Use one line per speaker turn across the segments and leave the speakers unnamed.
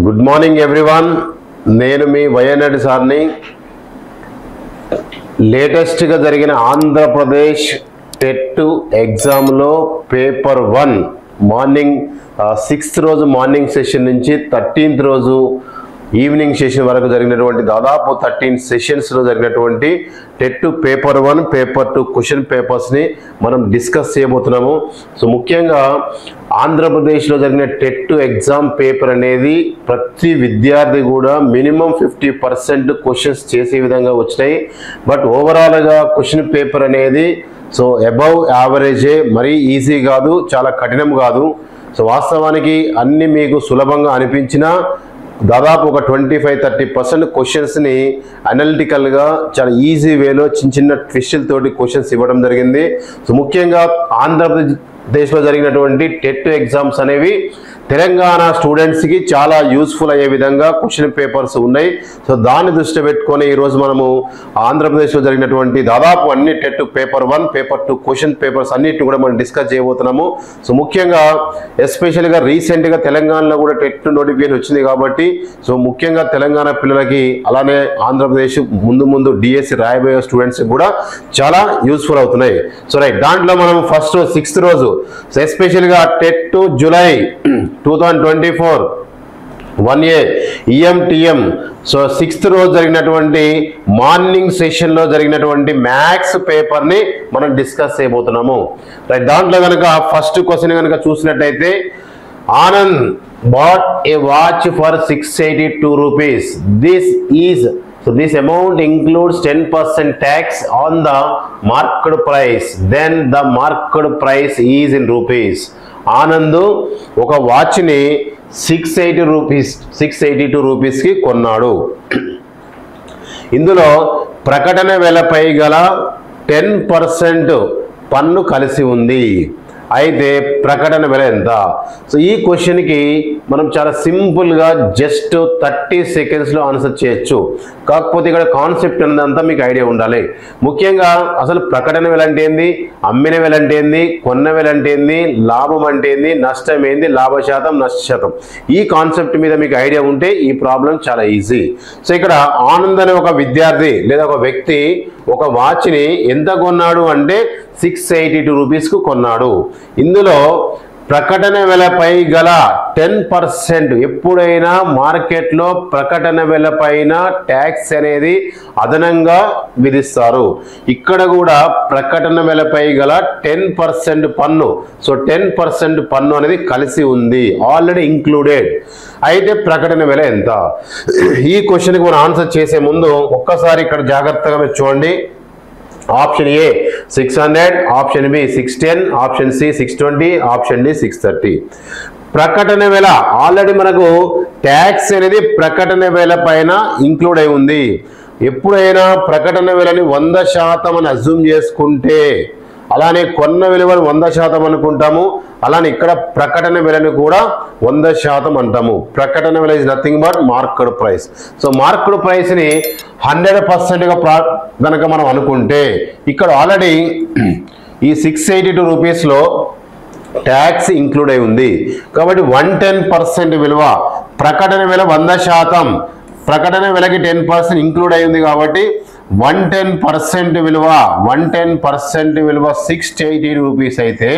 Good morning everyone. నేను మీ YNR సార్ని. లేటెస్ట్గా జరిగిన ఆంధ్రప్రదేశ్ టెట్ ఎగ్జామ్లో పేపర్ 1 మార్నింగ్ 6th రోజు మార్నింగ్ సెషన్ నుంచి 13th రోజు ఈవినింగ్ సెషన్ వరకు జరిగినటువంటి దాదాపు 13 సెషన్స్లో జరిగినటువంటి టెట్ పేపర్ 1 పేపర్ 2 క్వశ్చన్ పేపర్స్ని మనం డిస్కస్ చేయబోతున్నాము. సో ముఖ్యంగా ఆంధ్రప్రదేశ్లో జరిగిన టెట్ ఎగ్జామ్ పేపర్ అనేది ప్రతి విద్యార్థి కూడా మినిమం 50% క్వశ్చన్స్ చేసే విధంగా వచ్చినాయి. బట్ ఓవరాల్గా క్వశ్చన్ పేపర్ అనేది సో అబవ్ యావరేజే, మరీ ఈజీ కాదు, చాలా కఠినం కాదు. సో వాస్తవానికి అన్ని మీకు సులభంగా అనిపించినా దాదాపు ఒక 25-30% క్వశ్చన్స్ని అనలిటికల్గా చాలా ఈజీ వేలో చిన్న ట్విస్టులతోటి క్వశ్చన్స్ ఇవ్వడం జరిగింది. సో ముఖ్యంగా ఆంధ్రప్రదేశ్లో జరిగినటువంటి టెట్ ఎగ్జామ్స్ అనేవి తెలంగాణ స్టూడెంట్స్కి చాలా యూస్ఫుల్ అయ్యే విధంగా క్వశ్చన్ పేపర్స్ ఉన్నాయి. సో దాన్ని దృష్టి పెట్టుకొని ఈరోజు మనము ఆంధ్రప్రదేశ్లో జరిగినటువంటి దాదాపు అన్ని TET paper 1 paper 2 question papers అన్నిటిని కూడా మనం డిస్కస్ చేయబోతున్నాము. సో ముఖ్యంగా ఎస్పెషల్గా రీసెంట్గా తెలంగాణలో కూడా టెట్ నోటిఫికేషన్ వచ్చింది కాబట్టి సో ముఖ్యంగా తెలంగాణ పిల్లలకి అలానే ఆంధ్రప్రదేశ్ ముందు డిఎస్సి రాయబోయే స్టూడెంట్స్కి కూడా చాలా యూస్ఫుల్ అవుతున్నాయి. సో రైట్, దాంట్లో మనం ఫస్ట్ 6th రోజు సో ఎస్పెషల్గా TET July 2024 1A EMTM so 6th రోజు జరిగినటువంటి మార్నింగ్ సెషన్లో జరిగినటువంటి మ్యాథ్స్ పేపర్ని మనం డిస్కస్ చేయబోతున్నాము. రైట్, దాంట్లో కనుక ఫస్ట్ క్వశ్చన్ కనుక చూసినట్టయితే Anand bought a watch for 682 rupees. This amount includes 10% tax on the marked price. Then the marked price is in rupees. Anand ఒక వాచ్ని 682 రూపీస్కి కొన్నాడు. ఇందులో ప్రకటన వెలపై గల 10% పన్ను కలిసి ఉంది. అయితే ప్రకటన వెల ఎంత? సో ఈ క్వశ్చన్కి మనం చాలా సింపుల్గా జస్ట్ 30 సెకండ్స్లో ఆన్సర్ చేయొచ్చు. కాకపోతే ఇక్కడ కాన్సెప్ట్ అనేదంతా మీకు ఐడియా ఉండాలి. ముఖ్యంగా అసలు ప్రకటన వెల అంటే ఏంది, అమ్మిన వెల అంటే ఏంది, కొన్న వెల అంటే ఏంది, లాభం అంటే ఏంది, నష్టం ఏంది, లాభ శాతం నష్ట శాతం, ఈ కాన్సెప్ట్ మీద మీకు ఐడియా ఉంటే ఈ ప్రాబ్లం చాలా ఈజీ. సో ఇక్కడ ఆనంద్ అనే ఒక విద్యార్థి లేదా ఒక వ్యక్తి ఒక వాచ్ని ఎంత కొన్నాడు అంటే 682 రూపీస్కు కొన్నాడు. ఇందులో ప్రకటన వెలపై గల 10%, ఎప్పుడైనా మార్కెట్లో ప్రకటన వెలపైన ట్యాక్స్ అనేది అదనంగా విధిస్తారు. ఇక్కడ కూడా ప్రకటన వెలపై గల 10% పన్ను, సో 10% పన్ను అనేది కలిసి ఉంది, ఆల్రెడీ ఇంక్లూడెడ్. అయితే ప్రకటన వెల ఎంత? ఈ క్వశ్చన్కి మనం ఆన్సర్ చేసే ముందు ఒక్కసారి ఇక్కడ జాగ్రత్తగా మీరు చూడండి. Option A 600, option B 610, option C 620, option D 630. ప్రకటన వెల ఆల్రెడీ మనకు ట్యాక్స్ అనేది ప్రకటన వెల పైన ఇంక్లూడ్ అయి ఉంది. ఎప్పుడైనా ప్రకటన వెలని 100% అని అజ్యూమ్ చేసుకుంటే, అలానే కొన్న విలువను 100% అనుకుంటాము, అలానే ఇక్కడ ప్రకటన వెలని కూడా 100% అంటాము. ప్రకటన వెల is nothing but marked price. So marked ప్రైస్ని 100%గా కనుక మనం అనుకుంటే ఇక్కడ ఆల్రెడీ ఈ 682 రూపీస్లో ట్యాక్స్ ఇంక్లూడ్ అయి ఉంది. కాబట్టి 110% విలువ, ప్రకటన వెల 100%, ప్రకటన వెలకి 10% ఇంక్లూడ్ అయి ఉంది కాబట్టి 110% విలువ 680 రూపీస్ అయితే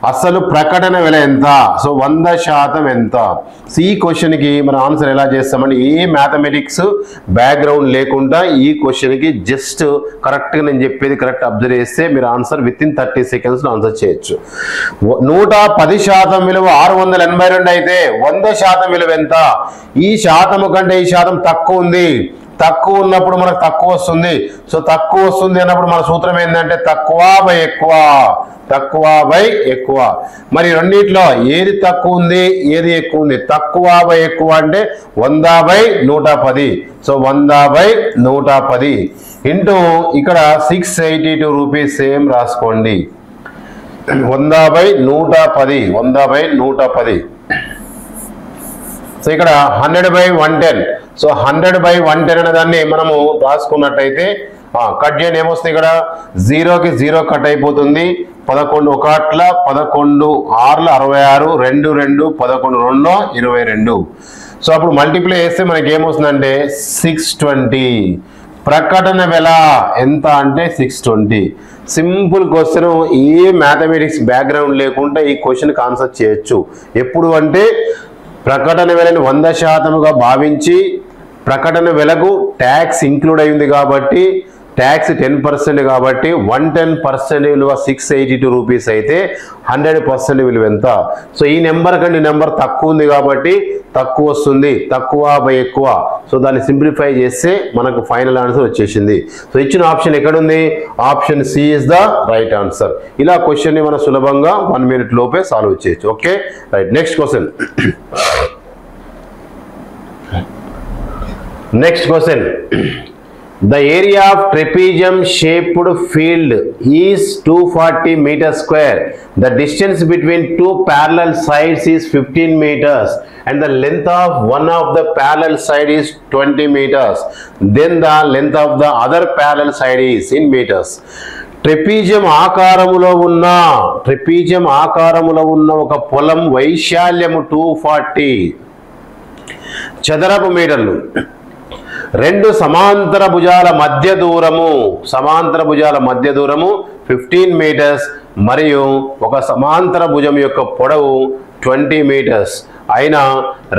అసలు ప్రకటన వెల ఎంత? సో 100% ఎంత? సో ఈ క్వశ్చన్కి మన ఆన్సర్ ఎలా చేస్తామంటే ఏ మ్యాథమెటిక్స్ బ్యాక్గ్రౌండ్ లేకుండా ఈ క్వశ్చన్కి జస్ట్ కరెక్ట్గా నేను చెప్పేది కరెక్ట్ అబ్జర్వ్ చేస్తే మీరు ఆన్సర్ విత్ ఇన్ 30 సెకండ్స్లో ఆన్సర్ చేయొచ్చు. 110% విలువ 682 అయితే 100% విలువ ఎంత? ఈ శాతము కంటే ఈ శాతం తక్కువ ఉంది. తక్కువ ఉన్నప్పుడు మనకు తక్కువ వస్తుంది. సో తక్కువ వస్తుంది అన్నప్పుడు మన సూత్రం ఏంటంటే తక్కువ బై ఎక్కువ. మరి రెండిట్లో ఏది తక్కువ ఉంది, ఏది ఎక్కువ ఉంది? తక్కువ బై ఎక్కువ అంటే 100/110. సో 100/110 ఇంటూ ఇక్కడ 682 రూపీస్ సేమ్ రాసుకోండి. 100/110. సో ఇక్కడ 100/110. సో 100/110 అనే దాన్ని మనము రాసుకున్నట్టయితే కట్ చేయండి, ఏమొస్తుంది ఇక్కడ 0కి 0 కట్ అయిపోతుంది. 11 1 11 6 66 2 2 11 2 22. సో అప్పుడు మల్టిప్లై చేస్తే మనకి ఏమొస్తుందంటే 620. ప్రకటన వెల ఎంత అంటే 620. Simple question. ఏ మ్యాథమెటిక్స్ బ్యాక్గ్రౌండ్ లేకుండా ఈ క్వశ్చన్కి ఆన్సర్ చేయొచ్చు. ఎప్పుడు అంటే ప్రకటన వెలని 100%గా భావించి ప్రకటన వెలకు ట్యాక్స్ ఇంక్లూడ్ అయింది కాబట్టి ట్యాక్స్ 10% కాబట్టి 110% విలువ 682 రూపీస్ అయితే 100% విలువ ఎంత? సో ఈ నెంబర్ కంటే నెంబర్ తక్కువ ఉంది కాబట్టి తక్కువ వస్తుంది, తక్కువ బై ఎక్కువ. సో దాన్ని సింప్లిఫై చేస్తే మనకు ఫైనల్ ఆన్సర్ వచ్చేసింది. సో ఇచ్చిన ఆప్షన్ ఎక్కడుంది? Option C is the right answer. ఇలా క్వశ్చన్ని మనం సులభంగా 1 minute లోపే సాల్వ్ చేయొచ్చు. Okay right. Next question. Next question. The area of trapezium shaped field is 240 meters square. The distance between two parallel sides is 15 meters and the length of one of the parallel side is 20 meters. Then the length of the other parallel side is in meters. Trapezium ఆకారములో ఉన్న ఒక పొలం వైశాల్యము 240 చదరపు మీటర్లు. రెండు సమాంతర భుజాల మధ్య దూరము 15 మీటర్స్ మరియు ఒక సమాంతర భుజం యొక్క పొడవు 20 మీటర్స్ అయినా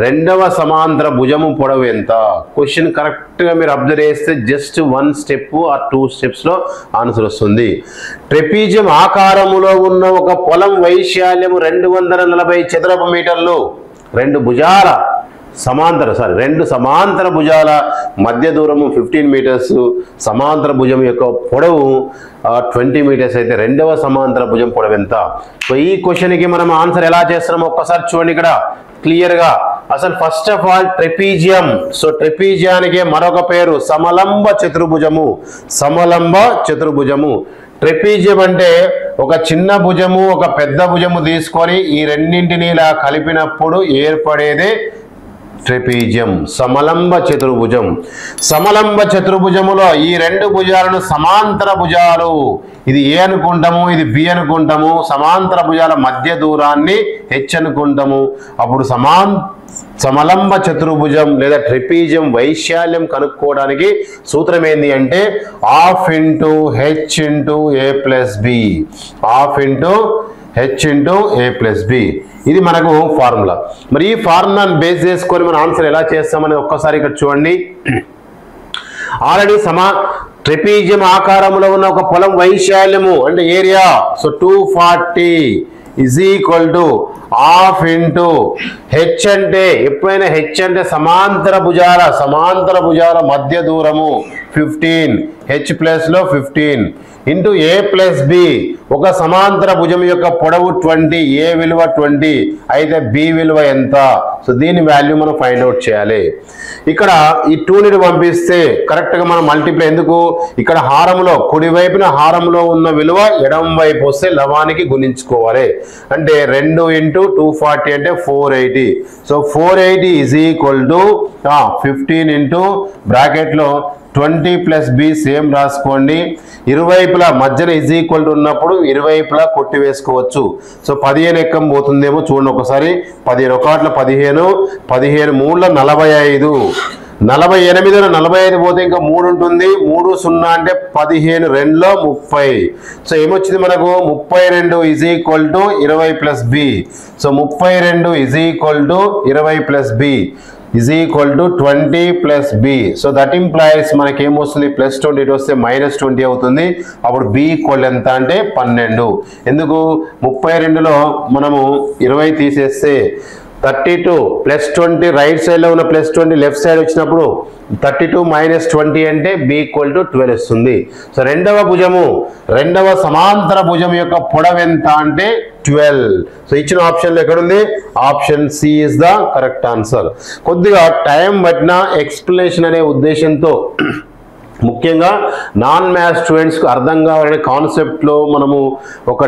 రెండవ సమాంతర భుజము పొడవు ఎంత? క్వశ్చన్ కరెక్ట్గా మీరు అబ్జర్వ్ చేస్తే జస్ట్ 1 స్టెప్ ఆర్ 2 స్టెప్స్లో ఆన్సర్ వస్తుంది. ట్రెపీజియం ఆకారములో ఉన్న ఒక పొలం వైశాల్యము 240 చదరపు మీటర్లు. రెండు సమాంతర భుజాల మధ్య దూరము 15 మీటర్స్, సమాంతర భుజం యొక్క పొడవు 20 మీటర్స్ అయితే రెండవ సమాంతర భుజం పొడవు ఎంత? సో ఈ క్వశ్చన్కి మనం ఆన్సర్ ఎలా చేస్తున్నామో ఒక్కసారి చూడండి ఇక్కడ క్లియర్గా. అసలు first of all trapezium. So ట్రెపీజియానికి మరొక పేరు సమలంబ చతుర్భుజము. ట్రెపీజియం అంటే ఒక చిన్న భుజము ఒక పెద్ద భుజము తీసుకొని ఈ రెండింటిని ఇలా కలిపినప్పుడు ఏర్పడేదే ట్రెపీజియం. సమలంబ చతుర్భుజములో ఈ రెండు భుజాలను సమాంతర భుజాలు, ఇది ఏ అనుకుంటాము, ఇది బి అనుకుంటాము. సమాంతర భుజాల మధ్య దూరాన్ని హెచ్ అనుకుంటాము. అప్పుడు సమలంబ చతుర్భుజం లేదా ట్రెపీజియం వైశాల్యం కనుక్కోవడానికి సూత్రం ఏంది అంటే ½ ఇంటూ హెచ్ ఇంటూ ఏ ప్లస్ బి. ఇది మనకు ఫార్ములా. మరి ఈ ఫార్ములాను బేస్ చేసుకొని మనం ఆన్సర్ ఎలా చేస్తామని ఒక్కసారి ఇక్కడ చూడండి. ఆల్రెడీ ట్రెపీజియం ఆకారంలో ఉన్న ఒక పొలం వైశాల్యము అంటే area. So 240 is equal to ½ into H అంటే ఎప్పుడైనా హెచ్ అంటే సమాంతర భుజాల మధ్య దూరము 15, హెచ్ ప్లస్లో 15 ఇంటూ ఏ ప్లస్ బి. ఒక సమాంతర భుజం యొక్క పొడవు 20, ఏ విలువ 20 అయితే బి విలువ ఎంత? సో దీని వాల్యూ మనం ఫైండ్ అవుట్ చేయాలి. ఇక్కడ ఈ 2ని పంపిస్తే కరెక్ట్గా మనం మల్టిప్లై. ఎందుకు? ఇక్కడ హారంలో కుడివైపున హారంలో ఉన్న విలువ ఎడమ వైపు వస్తే లవానికి గుణించుకోవాలి. అంటే 2 ఇంటూ 240 అంటే 480. So 480 is equal to 15 into బ్రాకెట్లో 20 ప్లస్ బి సేమ్ రాసుకోండి. ఇరువైపులా మధ్యన ఈజ్ ఈక్వల్ టు ఉన్నప్పుడు ఇరువైపులా కొట్టి వేసుకోవచ్చు. సో 15 ఎక్కం పోతుందేమో చూడండి ఒకసారి. 15 ఒకట్ల 15, 15 3ల 45, 48లో 45 పోతే ఇంకా 3 ఉంటుంది. 3 0 అంటే 15, 2లో 30. సో ఏమొచ్చింది మనకు 32 is equal to 20 plus B. So 32 is equal to 20 plus B is equal to 20 plus b. So that implies మనకి ఏమొస్తుంది +20 ఇటు వస్తే -20 అవుతుంది. అప్పుడు b ఈక్వల్ ఎంత అంటే 12. ఎందుకు 32లో మనము 20 తీసేస్తే 32 +20 రైట్ సైడ్లో ఉన్న +20 లెఫ్ట్ సైడ్ వచ్చినప్పుడు 32 - 20 అంటే b ఈక్వల్ టు 12 వస్తుంది. సో రెండవ సమాంతర భుజం యొక్క పొడవు ఎంత అంటే 12. సో ఇచ్చిన ఆప్షన్లో ఎక్కడుంది? Option C is the correct answer. కొద్దిగా టైం పట్టిన ఎక్స్ప్లెనేషన్ అనే ఉద్దేశంతో ముఖ్యంగా నాన్ మ్యాథ్స్ స్టూడెంట్స్కి అర్థం కావాలనే కాన్సెప్ట్లో మనము ఒక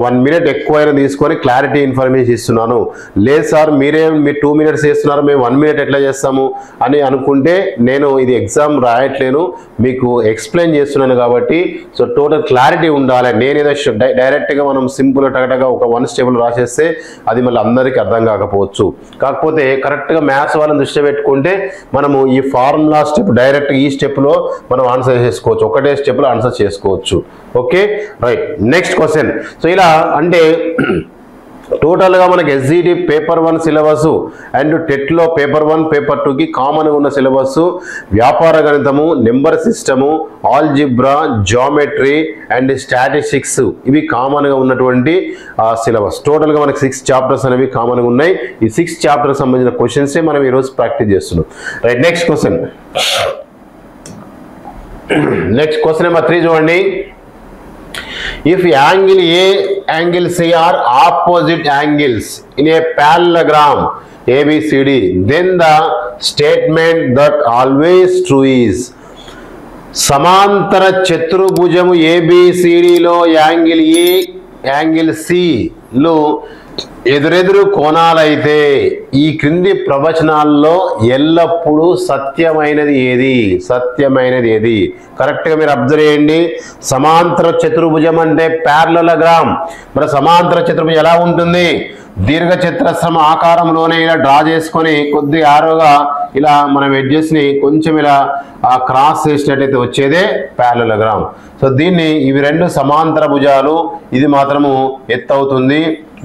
1 మినిట్ ఎక్కువైనా తీసుకొని క్లారిటీ ఇన్ఫర్మేషన్ ఇస్తున్నాను. లేదు సార్ మీరు 2 మినిట్స్ చేస్తున్నారు, మేము 1 మినిట్ ఎట్లా చేస్తాము అని అనుకుంటే నేను ఇది ఎగ్జామ్ రాయట్లేను, మీకు ఎక్స్ప్లెయిన్ చేస్తున్నాను. కాబట్టి సో టోటల్ క్లారిటీ ఉండాలి. నేను ఏదో డైరెక్ట్గా మనం సింపుల్ టగటగా ఒక 1 స్టెప్లో రాసేస్తే అది మళ్ళీ అందరికీ అర్థం కాకపోవచ్చు. కాకపోతే కరెక్ట్గా మ్యాథ్స్ వాళ్ళని దృష్టి పెట్టుకుంటే మనము ఈ ఫార్ములా స్టెప్ డైరెక్ట్ ఈ స్టెప్లో మనం ఆన్సర్ చేసుకోవచ్చు, ఒకటే స్టెప్లో ఆన్సర్ చేసుకోవచ్చు. Okay right. Next question. So ఇలా అంటే టోటల్గా మనకి ఎస్జిటి పేపర్ 1 సిలబస్ అండ్ టెట్లో పేపర్ 1 పేపర్ 2కి కామన్గా ఉన్న సిలబస్ వ్యాపార గణితము, number system, algebra, geometry and statistics ఇవి కామన్గా ఉన్నటువంటి సిలబస్. టోటల్గా మనకి 6 చాప్టర్స్ అనేవి కామన్గా ఉన్నాయి. ఈ 6 చాప్టర్కి సంబంధించిన క్వశ్చన్సే మనం ఈరోజు ప్రాక్టీస్ చేస్తున్నాం. Right. Next question. Next question number 3 చూడండి. If angle A, angle C are opposite angles in a parallelogram ABCD, then the statement that always true is సమాంతర చతుర్భుజము ABCDలో యాంగిల్ ఏ, యాంగిల్ సిలో ఎదురెదురు కోణాలైతే ఈ క్రింది ప్రవచనాల్లో ఎల్లప్పుడూ సత్యమైనది ఏది? సత్యమైనది ఏది? కరెక్ట్గా మీరు అబ్జర్వ్ చేయండి. సమాంతర చతుర్భుజం అంటే ప్యారలలోగ్రామ్. మరి సమాంతర చతుర్భుజం ఎలా ఉంటుంది? దీర్ఘ చతురస్రం ఆకారంలోనే ఇలా డ్రా చేసుకొని కొద్దిగా ఆరోగా ఇలా మనం ఎడ్జెస్ని కొంచెం ఇలా క్రాస్ చేసినట్టయితే వచ్చేదే ప్యారలలోగ్రామ్. సో దీన్ని ఇవి 2 సమాంతర భుజాలు, ఇది మాత్రము ఎత్తు అవుతుంది,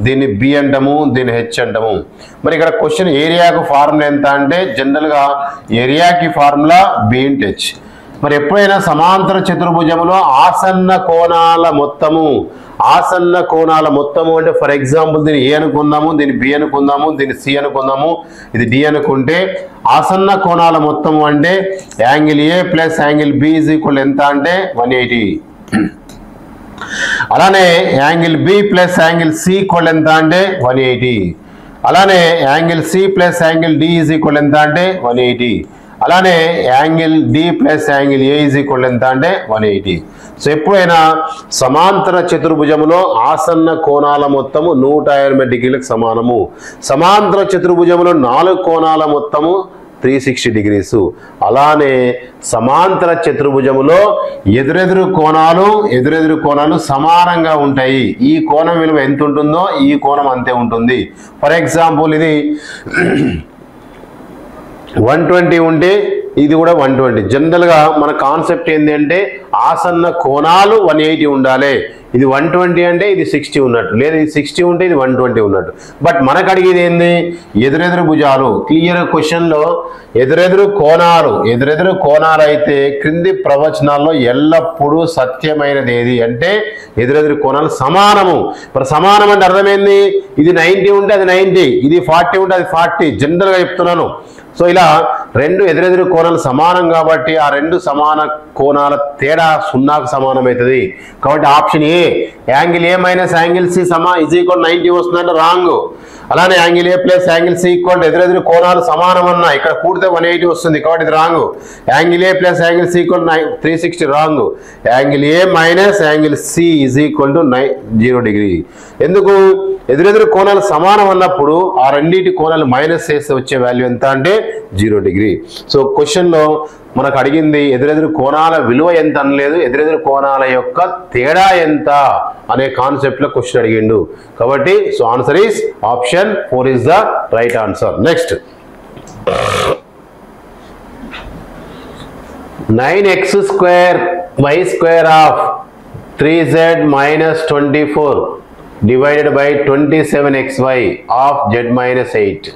దీన్ని బి అంటాము, దీన్ని హెచ్ అంటాము. మరి ఇక్కడ క్వశ్చన్ ఏరియాకు ఫార్ములా ఎంత అంటే జనరల్గా ఏరియాకి ఫార్ములా బి ఇంటూ హెచ్. మరి ఎప్పుడైనా సమాంతర చతుర్భుజంలో ఆసన్న కోణాల మొత్తము అంటే ఫర్ ఎగ్జాంపుల్ దీన్ని ఏ అనుకుందాము, దీన్ని బి అనుకుందాము, దీన్ని సి అనుకుందాము, ఇది డి అనుకుంటే ఆసన్న కోణాల మొత్తము అంటే angle A plus angle B is equal ఎంత అంటే 180. అలానే angle B plus angle C equal ఎంత అంటే 180. అలానే angle C plus angle D is equal ఎంత అంటే 180. అలానే angle D plus angle A is equal ఎంత అంటే 180. సో ఎప్పుడైనా సమాంతర చతుర్భుజములో ఆసన్న కోణాల మొత్తము 180 డిగ్రీలకు సమానము. సమాంతర చతుర్భుజములో 4 కోణాల మొత్తము 360 డిగ్రీస్. అలానే సమాంతర చతుర్భుజములో ఎదురెదురు కోణాలు సమానంగా ఉంటాయి. ఈ కోణం విలువ ఎంత ఉంటుందో ఈ కోణం అంతే ఉంటుంది. ఫర్ ఎగ్జాంపుల్ ఇది 120 ఉంటే ఇది కూడా 120. జనరల్గా మన కాన్సెప్ట్ ఏంటి అంటే ఆసన్న కోణాలు 180 ఉండాలి. ఇది 120 అంటే ఇది 60 ఉన్నట్టు, లేదా ఇది 60 ఉంటే ఇది 120 ఉన్నట్టు. బట్ మనకు అడిగేది ఏంది? ఎదురెదురు భుజాలు. క్లియర్ క్వశ్చన్లో ఎదురెదురు కోణాలు అయితే క్రింది ప్రవచనాల్లో ఎల్లప్పుడూ సత్యమైనది ఏది అంటే ఎదురెదురు కోణాలు సమానము. మరి సమానం అంటే అర్థమైంది, ఇది 90 ఉంటే అది 90, ఇది 40 ఉంటే అది 40. జనరల్గా చెప్తున్నాను. సో ఇలా 2 ఎదురెదురు కోణాలు సమానం కాబట్టి ఆ 2 సమాన కోణాల తేడా 0కు సమానం అవుతుంది. కాబట్టి option A angle A minus angle C is equal 90 వస్తుందంటే రాంగ్. అలానే angle A plus angle C equal ఎదురెదురు కోణాలు సమానం అన్నా ఇక్కడ కూడితే 180 వస్తుంది కాబట్టి ఇది wrong. Angle A plus angle C equal 360 wrong. Angle A minus angle C is equal to 0 degree. ఎందుకు? ఎదురెదురు కోణాలు సమానం అన్నప్పుడు ఆ రెండింటి కోణాలు మైనస్ చేస్తే వచ్చే వాల్యూ ఎంత అంటే 0 డిగ్రీ. సో క్వశ్చన్లో మనకు అడిగింది ఎదురెదురు కోణాల విలువ ఎంత అనలేదు, ఎదురెదురు కోణాల యొక్క తేడా ఎంత అనే కాన్సెప్ట్లో క్వశ్చన్ అడిగిండు. కాబట్టి so answer is option 4 is the right answer. Next 9x square y square of 3z minus 24 divided by 27xy of z minus 8.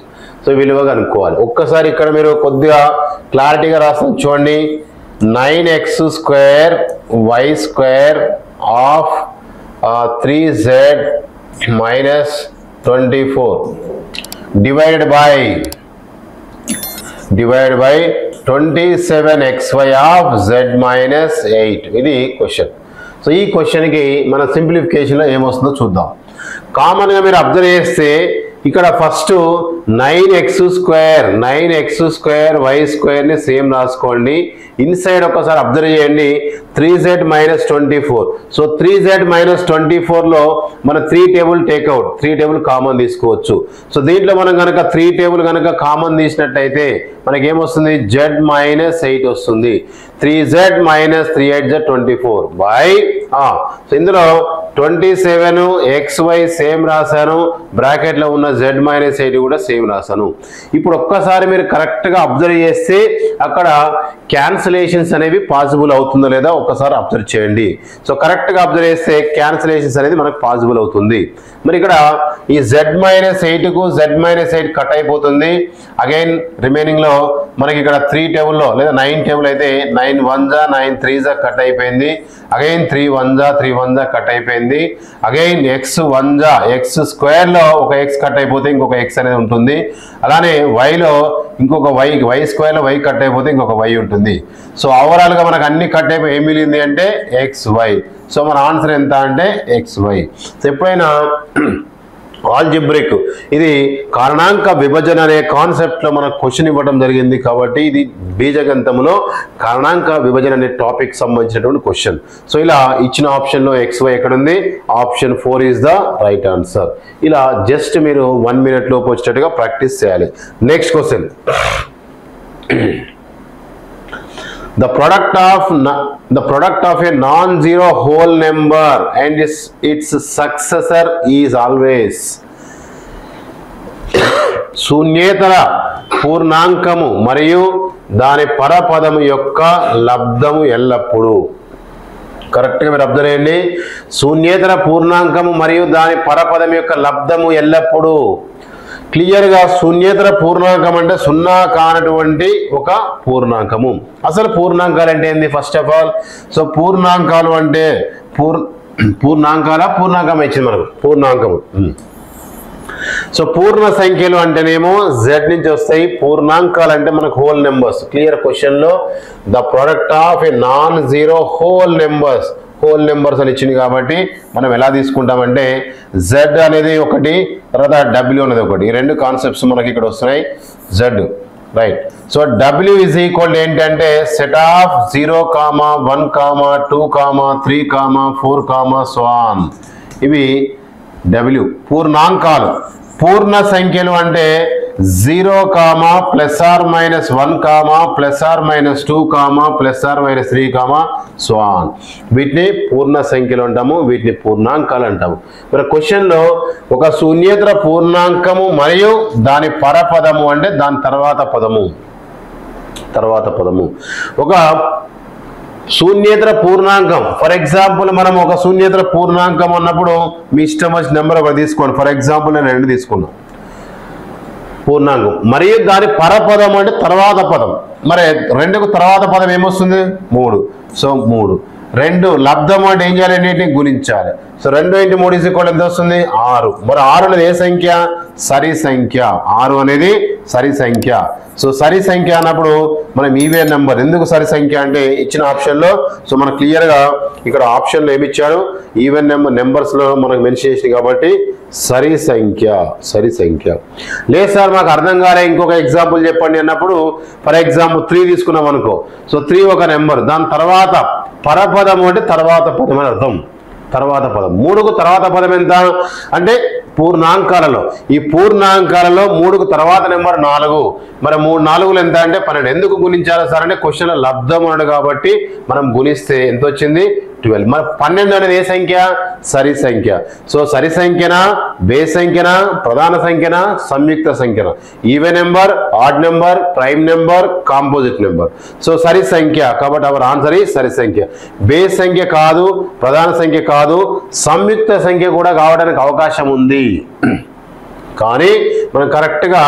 So విలువ కనుక్కోవాలి. ఒక్కసారి ఇక్కడ మీరు కొద్దిగా క్లారిటీగా రాస్తాం చూడండి. 9x square y square of 3z minus 24 divided by 27xy of z minus 8. ఇది క్వశ్చన్. సో ఈ క్వశ్చన్కి మన సింప్లిఫికేషన్లో ఏమొస్తుందో చూద్దాం. కామన్గా మీరు అబ్జర్వ్ చేస్తే ఇక్కడ first 9x square 9x square y square ని సేమ్ రాసుకోండి. ఇన్సైడ్ ఒకసారి అబ్జర్వ్ చేయండి 3z minus 24. So 3z minus 24లో మన 3 టేబుల్ టేక్అవుట్ 3 టేబుల్ కామన్ తీసుకోవచ్చు. సో దీంట్లో మనం కనుక 3 టేబుల్ కనుక కామన్ తీసినట్టయితే మనకి ఏమొస్తుంది z మైనస్ 8 వస్తుంది. 3z minus 3 8z 24 by so ఇందులో 27 xy సేమ్ రాశాను, బ్రాకెట్ లో ఉన్న z మైనస్ 8 కూడా సేమ్ రాశాను. ఇప్పుడు ఒక్కసారి మీరు కరెక్ట్ గా అబ్జర్వ్ చేస్తే అక్కడ క్యాన్సిలేషన్స్ అనేవి పాసిబుల్ అవుతుందో లేదా ఒక్కసారి అబ్జర్వ్ చేయండి. సో కరెక్ట్ గా అబ్జర్వ్ చేస్తే క్యాన్సిలేషన్స్ అనేది మనకు పాసిబుల్ అవుతుంది. మరి ఇక్కడ ఈ z మైనస్ 8 కు z మైనస్ 8 కట్ అయిపోతుంది. అగైన్ రిమైనింగ్ లో మనకి ఇక్కడ 3 టేబుల్లో లేదా 9 టేబుల్ అయితే 9 1 జా 9 3 జా కట్ అయిపోయింది. అగైన్ 3 1 జా 3 1 జా కట్ అయిపోయింది. అగైన్ x 1 జా x స్క్వేర్ లో ఒక x కట్ అయిపోతే ఇంకొక x అనేది ఉంటుంది. అలానే y లో ఇంకొక y స్క్వేర్ లో y కట్ అయిపోతే ఇంకొక y ఉంటుంది. సో ఓవరాల్ గా మనకు అన్ని కట్ అయిపోయి ఏం మిగిలింది అంటే xy. సో మన ఆన్సర్ ఎంత అంటే xy. సో ఎప్పుడైనా ఆల్జిబ్రిక్ ఇది కారణాంక విభజన అనే కాన్సెప్ట్ లో మనకు క్వశ్చన్ ఇవ్వడం జరిగింది కాబట్టి ఇది బీజగణితంలో కారణాంక విభజన అనే టాపిక్ సంబంధించినటువంటి క్వశ్చన్. సో ఇలా ఇచ్చిన ఆప్షన్ లో xy ఎక్కడ ఉంది? Option 4 is the right answer. ఇలా జస్ట్ మీరు 1 మినిట్ లోపు వచ్చేటట్టుగా ప్రాక్టీస్ చేయాలి. Next question, the product of a non-zero whole number and its successor is always శూన్యేతర పూర్ణాంకము మరియు దాని పరపదము యొక్క లబ్ధము ఎల్లప్పుడూ. కరెక్ట్గా మీరు అబ్జర్వ్ చేయండి. శూన్యేతర పూర్ణాంకము మరియు దాని పరపదం యొక్క లబ్ధము ఎల్లప్పుడూ. క్లియర్గా శూన్యేతర పూర్ణాంకం అంటే సున్నా కానటువంటి ఒక పూర్ణాంకము. అసలు పూర్ణాంకాలు అంటే ఏంది? ఫస్ట్ ఆఫ్ ఆల్ సో పూర్ణాంకాలు అంటే పూర్ణాంకం ఇచ్చింది మనకు పూర్ణాంకము. సో పూర్ణ సంఖ్యలు అంటేనేమో z నుంచి వస్తాయి, పూర్ణాంకాలు అంటే మనకు హోల్ నెంబర్స్. క్లియర్ క్వశ్చన్ లో the product of A non zero whole numbers అని ఇచ్చింది కాబట్టి మనం ఎలా తీసుకుంటామంటే z అనేది ఒకటి, తర్వాత w అనేది ఒకటి. ఈ రెండు కాన్సెప్ట్స్ మనకి ఇక్కడ వస్తున్నాయి. z right. So w is equal ఏంటంటే సెట్ ఆఫ్ 0, 1, 2, 3, 4, సో ఆన్. ఇవి w. పూర్ణాంకాలు పూర్ణ సంఖ్యలు అంటే 0, plus or minus 1, plus or minus 2, plus or minus 3, so on. వీటిని పూర్ణ సంఖ్యలు అంటాము, వీటిని పూర్ణాంకాలు అంటాము. మరి క్వశ్చన్లో ఒక శూన్యేతర పూర్ణాంకము మరియు దాని పరపదము అంటే దాని తర్వాత పదము ఒక శూన్యేతర పూర్ణాంకం. ఫర్ ఎగ్జాంపుల్ మనం ఒక శూన్యేతర పూర్ణాంకం అన్నప్పుడు మీ ఇష్టం వచ్చిన నెంబర్ ఒకటి తీసుకోండి. ఫర్ ఎగ్జాంపుల్ నేను 2 తీసుకున్నాను పూర్ణాంకం మరియు దాని పరపదం అంటే తర్వాత పదం. మరి 2కు తర్వాత పదం ఏమొస్తుంది? 3. సో 3. 2 లబ్ధం అంటే ఏం చేయాలి? అన్నిటిని గుణించాలి. సో 2 × 3 = ఎంత వస్తుంది? 6. మరి 6 అనేది ఏ సంఖ్య? సరి సంఖ్య. 6 అనేది సరి సంఖ్య. సో సరి సంఖ్య అన్నప్పుడు మనం ఈవెన్ నెంబర్. ఎందుకు సరి సంఖ్య అంటే ఇచ్చిన ఆప్షన్లో సో మనకు క్లియర్గా ఇక్కడ ఆప్షన్లో ఏమి ఇచ్చారు? ఈవెన్ నెంబర్స్లో మనకు మెన్షన్ చేసింది కాబట్టి సరి సంఖ్య. లేదు సార్ మాకు అర్థం కాలే, ఇంకొక ఎగ్జాంపుల్ చెప్పండి అన్నప్పుడు ఫర్ ఎగ్జాంపుల్ 3 తీసుకున్నాం అనుకో. సో 3 ఒక నెంబర్, దాని తర్వాత పరపదము అంటే తర్వాత పదం అని అర్థం. తర్వాత పదం. 3కు తర్వాత పదం ఎంత అంటే పూర్ణాంకాలలో. ఈ పూర్ణాంకాలలో 3కు తర్వాత నెంబర్ 4. మరి 3 4లు ఎంత అంటే 12. ఎందుకు గుణించాలి సార్ అంటే క్వశ్చన్ లబ్ధం అన్నాడు కాబట్టి మనం గుణిస్తే ఎంత వచ్చింది? 12. మరి 12 అనేది ఏ సంఖ్య? సరి సంఖ్య. సో సరి సంఖ్యనా, బేస్ సంఖ్యనా, ప్రధాన సంఖ్యనా, సంయుక్త సంఖ్యనా? Even number, odd number, prime number, composite number. So సరి సంఖ్య కాబట్టి అవర్ ఆన్సర్ ఈ సరి సంఖ్య. బేస్ సంఖ్య కాదు, ప్రధాన సంఖ్య కాదు, సంయుక్త సంఖ్య కూడా కావడానికి అవకాశం ఉంది. కానీ మనం కరెక్ట్గా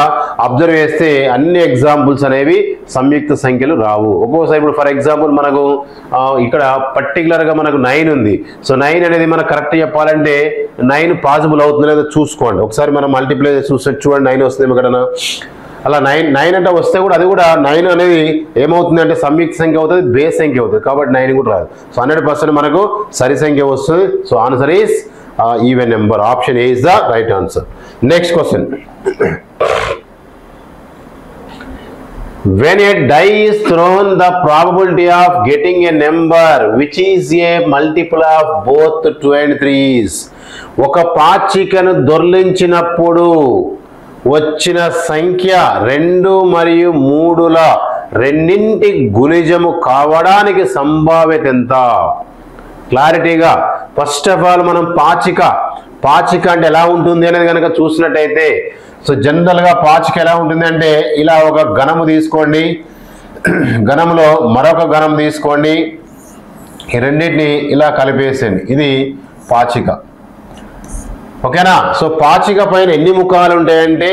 అబ్జర్వ్ చేస్తే అన్ని ఎగ్జాంపుల్స్ అనేవి సంయుక్త సంఖ్యలు రావు. ఒక్కోసారి ఇప్పుడు ఫర్ ఎగ్జాంపుల్ మనకు ఇక్కడ పర్టికులర్గా మనకు 9 ఉంది. సో 9 అనేది మనకు కరెక్ట్ చెప్పాలంటే 9 పాసిబుల్ అవుతుందో లేదో చూసుకోండి. ఒకసారి మనం మల్టిప్లై చూడండి 9 వస్తుంది ఎక్కడన్నా. అలా 9 అంటే వస్తే కూడా అది కూడా 9 అనేది ఏమవుతుంది అంటే సంయుక్త సంఖ్య అవుతుంది, బేస్ సంఖ్య అవుతుంది. కాబట్టి 9 కూడా రాదు. సో 100% మనకు సరి సంఖ్య వస్తుంది. So answer is even number. Option A is the right answer. Next question, when a die is thrown, the probability of getting a number which is a multiple of both 2 and 3 is. ఒక పాచికను దొర్లించినప్పుడు వచ్చిన సంఖ్య 2 మరియు 3ల రెండింటి గుణిజము కావడానికి సంభావ్యత ఎంత? క్లారిటీగా first of all మనం పాచిక అంటే ఎలా ఉంటుంది అనేది కనుక చూసినట్టయితే, సో జనరల్గా పాచిక ఎలా ఉంటుంది అంటే ఇలా ఒక ఘనము తీసుకోండి, ఘనంలో మరొక ఘనం తీసుకోండి, ఈ రెండింటిని ఇలా కలిపేసేయండి, ఇది పాచిక. ఓకేనా? సో పాచిక పైన ఎన్ని ముఖాలు ఉంటాయంటే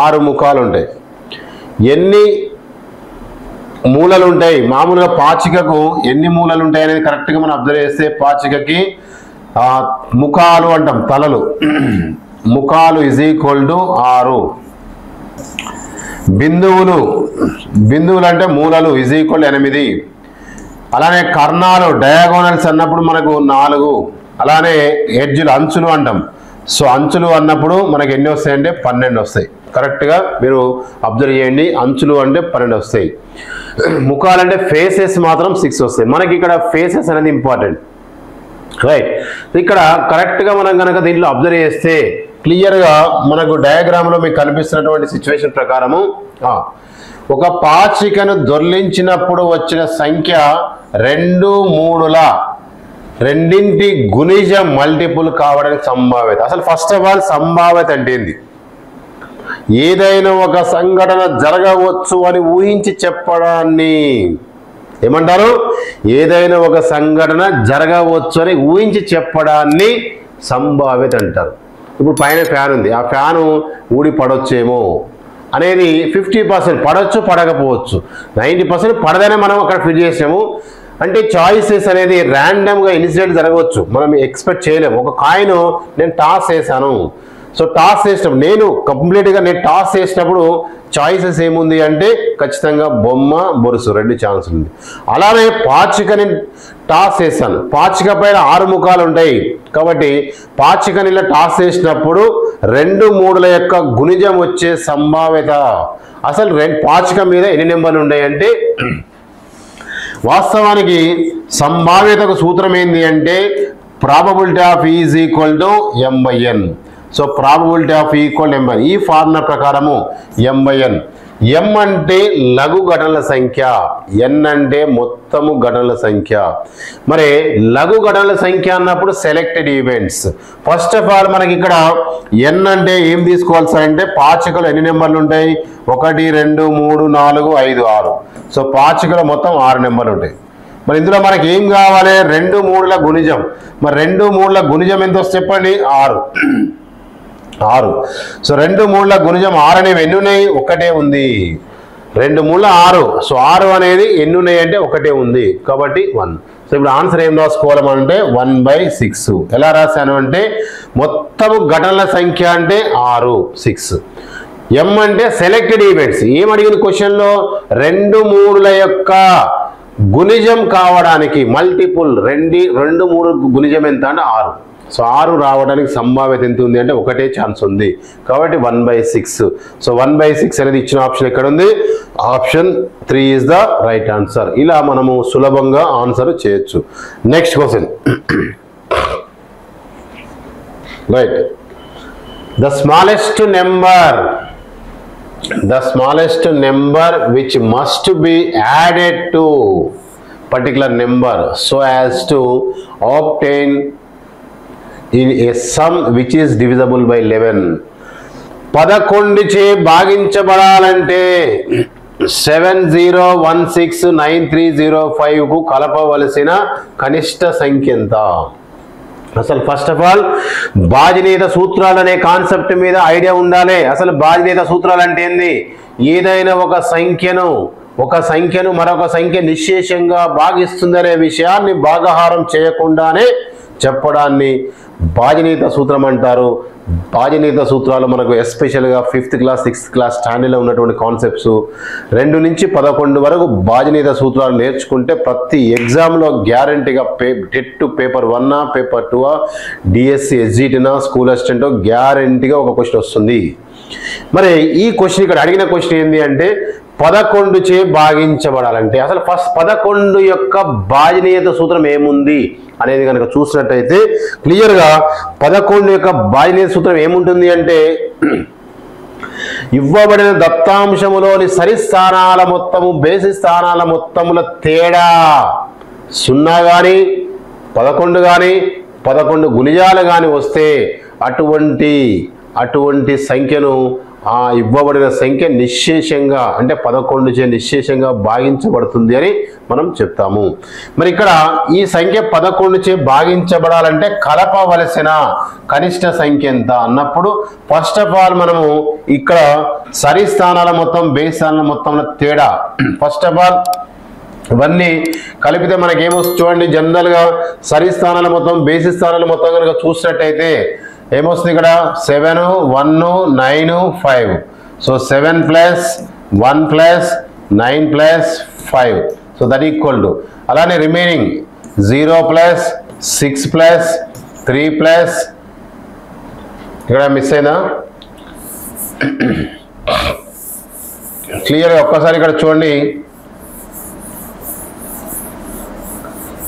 6 ముఖాలు ఉంటాయి. ఎన్ని మూలలు ఉంటాయి? మామూలుగా పాచికకు ఎన్ని మూలలు ఉంటాయి అనేది కరెక్ట్గా మనం అబ్జర్వ్ చేస్తే పాచికకి ముఖాలు అంటాం, తలలు, ముఖాలు ఈజ్ ఈక్వల్ టు 6. బిందువులు అంటే మూలలు ఈజ్ ఈక్వల్ 8. అలానే కర్ణాలు డయాగోనల్స్ అన్నప్పుడు మనకు 4. అలానే ఎడ్జ్లు అంచులు అంటాం. సో అంచులు అన్నప్పుడు మనకి ఎన్ని వస్తాయంటే 12 వస్తాయి. కరెక్ట్గా మీరు అబ్జర్వ్ చేయండి, అంచులు అంటే 12 వస్తాయి. ముఖాలు అంటే ఫేసెస్ మాత్రం 6 వస్తాయి. మనకి ఇక్కడ ఫేసెస్ అనేది ఇంపార్టెంట్, రైట్? ఇక్కడ కరెక్ట్గా మనం కనుక దీంట్లో అబ్జర్వ్ చేస్తే క్లియర్గా మనకు డయాగ్రామ్లో మీకు కనిపిస్తున్నటువంటి సిచ్యువేషన్ ప్రకారము ఒక పాచికను దొర్లించినప్పుడు వచ్చిన సంఖ్య 2, 3ల రెండింటి గుణిజ మల్టిపుల్ కావడానికి సంభావ్యత. అసలు ఫస్ట్ ఆఫ్ ఆల్ సంభావ్యత అంటే ఏంది? ఏదైనా ఒక సంఘటన జరగవచ్చు అని ఊహించి చెప్పడాన్ని ఏమంటారు? ఏదైనా ఒక సంఘటన జరగవచ్చు అని ఊహించి చెప్పడాన్ని సంభావ్యత అంటారు. ఇప్పుడు పైన ఫ్యాన్ ఉంది, ఆ ఫ్యాను ఊడి పడొచ్చేమో అనేది 50% పడవచ్చు, పడకపోవచ్చు. 90% పడదనే మనం అక్కడ ఫిట్ చేసాము. అంటే చాయిసెస్ అనేది ర్యాండమ్గా ఇన్సిడెంట్ జరగవచ్చు, మనం ఎక్స్పెక్ట్ చేయలేము. ఒక కాయిన్ నేను టాస్ వేసాను, సో టాస్ చేసినప్పుడు నేను టాస్ చేసినప్పుడు చాయిసెస్ ఏముంది అంటే ఖచ్చితంగా బొమ్మ, బొరుసు 2 ఛాన్సులు ఉంది. అలానే పాచికని టాస్ చేశాను, పాచిక పైన 6 ముఖాలు ఉంటాయి కాబట్టి పాచికని ఇలా టాస్ చేసినప్పుడు 2, 3ల యొక్క గుణిజం వచ్చే సంభావ్యత. అసలు పాచిక మీద ఎన్ని నెంబర్లు ఉన్నాయి అంటే వాస్తవానికి సంభావ్యతకు సూత్రం ఏంది అంటే probability of E is equal to M/N. So probability of equal M/N. ఈ ఫార్ములా ప్రకారము M/N. M అంటే లఘు ఘటనల సంఖ్య, N అంటే మొత్తము ఘటనల సంఖ్య. మరి లఘు ఘటనల సంఖ్య అన్నప్పుడు selected events. First of all మనకి ఇక్కడ N అంటే ఏం తీసుకోవాలి సార్ అంటే పాచికలు ఎన్ని నెంబర్లు ఉంటాయి? 1, 2, 3, 4, 5, 6. సో పాచికలో మొత్తం 6 నెంబర్లు ఉంటాయి. మరి ఇందులో మనకి ఏం కావాలి? 2, 3ల గుణిజం. మరి 2, 3ల గుణిజం ఎంత వస్తుంది చెప్పండి? 6. సో 2, 3ల గుణిజం 6 అనేవి ఎన్ని ఉన్నాయి? 1 ఉంది. 2, 3 6. సో 6 అనేది ఎన్ని ఉన్నాయి అంటే 1 ఉంది కాబట్టి 1. సో ఇప్పుడు ఆన్సర్ ఏం రాసుకోవాలంటే 1/6. ఎలా రాశాను అంటే మొత్తము ఘటనల సంఖ్య అంటే 6, 6. M అంటే సెలెక్టెడ్ ఈవెంట్స్. ఏం అడిగిన క్వశ్చన్లో 2, 3ల యొక్క గుణిజం కావడానికి మల్టిపుల్ 2, 3 గుణిజం ఎంత అంటే 6. సో 6 రావడానికి సంభావ్యత ఎంత ఉంది అంటే 1 ఛాన్స్ ఉంది కాబట్టి 1/6. సో 1/6 అనేది ఇచ్చిన ఆప్షన్ ఎక్కడ ఉంది? Option 3 is the right answer. ఇలా మనము సులభంగా ఆన్సర్ చేయొచ్చు. Next question, right. The smallest number which must be added to particular number so as to obtain in a sum which is divisible by 11. 11 చే భాగించబడాలంటే 70169305 కు కలపవలసిన కనిష్ట సంఖ్య ఎంత? అసలు ఫస్ట్ ఆఫ్ ఆల్ బాజినేత సూత్రాలు అనే కాన్సెప్ట్ మీద ఐడియా ఉండాలి. అసలు బాజినేత సూత్రాలు అంటే ఏంది? ఏదైనా ఒక సంఖ్యను మరొక సంఖ్య నిశ్శేషంగా భాగిస్తుందనే విషయాన్ని భాగహారం చేయకుండానే చెప్పడాన్ని బాజినేత సూత్రం అంటారు. బాజినేత సూత్రాలు మనకు ఎస్పెషల్గా 5th క్లాస్ 6th క్లాస్ స్టాండర్డ్లో ఉన్నటువంటి కాన్సెప్ట్స్ 2 నుంచి 11 వరకు బాజినేత సూత్రాలు నేర్చుకుంటే ప్రతి ఎగ్జామ్లో గ్యారంటీగా టెట్ పేపర్ 1 పేపర్ 2 డిఎస్సి ఎస్జిటినా స్కూల్ అసిస్టెంట్ గ్యారంటీగా ఒక క్వశ్చన్ వస్తుంది. మరి ఈ క్వశ్చన్ ఇక్కడ అడిగిన క్వశ్చన్ ఏంటి అంటే 11 చే భాగించబడాలంటే అసలు ఫస్ట్ 11 యొక్క భాజనీయత సూత్రం ఏముంది అనేది కనుక చూసినట్టయితే క్లియర్గా 11 యొక్క భాజనీయత సూత్రం ఏముంటుంది అంటే ఇవ్వబడిన దత్తాంశములోని సరి స్థానాల మొత్తము బేసి స్థానాల మొత్తముల తేడా 0 కానీ 11 కానీ 11 గుణిజాలు కానీ వస్తే అటువంటి సంఖ్యను ఆ ఇవ్వబడిన సంఖ్య నిశ్శేషంగా అంటే 11 చే నిశ్శేషంగా భాగించబడుతుంది అని మనం చెప్తాము. మరి ఇక్కడ ఈ సంఖ్య 11 చే భాగించబడాలంటే కలపవలసిన కనిష్ట సంఖ్య ఎంత అన్నప్పుడు ఫస్ట్ ఆఫ్ ఆల్ మనము ఇక్కడ సరి స్థానాల మొత్తం బేస్ స్థానాల మొత్తంలో తేడా ఫస్ట్ ఆఫ్ ఆల్ ఇవన్నీ కలిపితే మనకి ఏమొస్తుంది చూడండి. జనరల్గా సరి స్థానాల మొత్తం బేసి స్థానాల మొత్తం కనుక చూసినట్టయితే ఏమొస్తుంది ఇక్కడ 7 1 9 5 so 7 plus 1 plus 9 plus 5 so that equal to అలానే రిమైనింగ్ 0 ప్లస్ 6 ప్లస్ 3 ప్లస్ ఇక్కడ మిస్ అయిందా క్లియర్గా ఒక్కసారి ఇక్కడ చూడండి.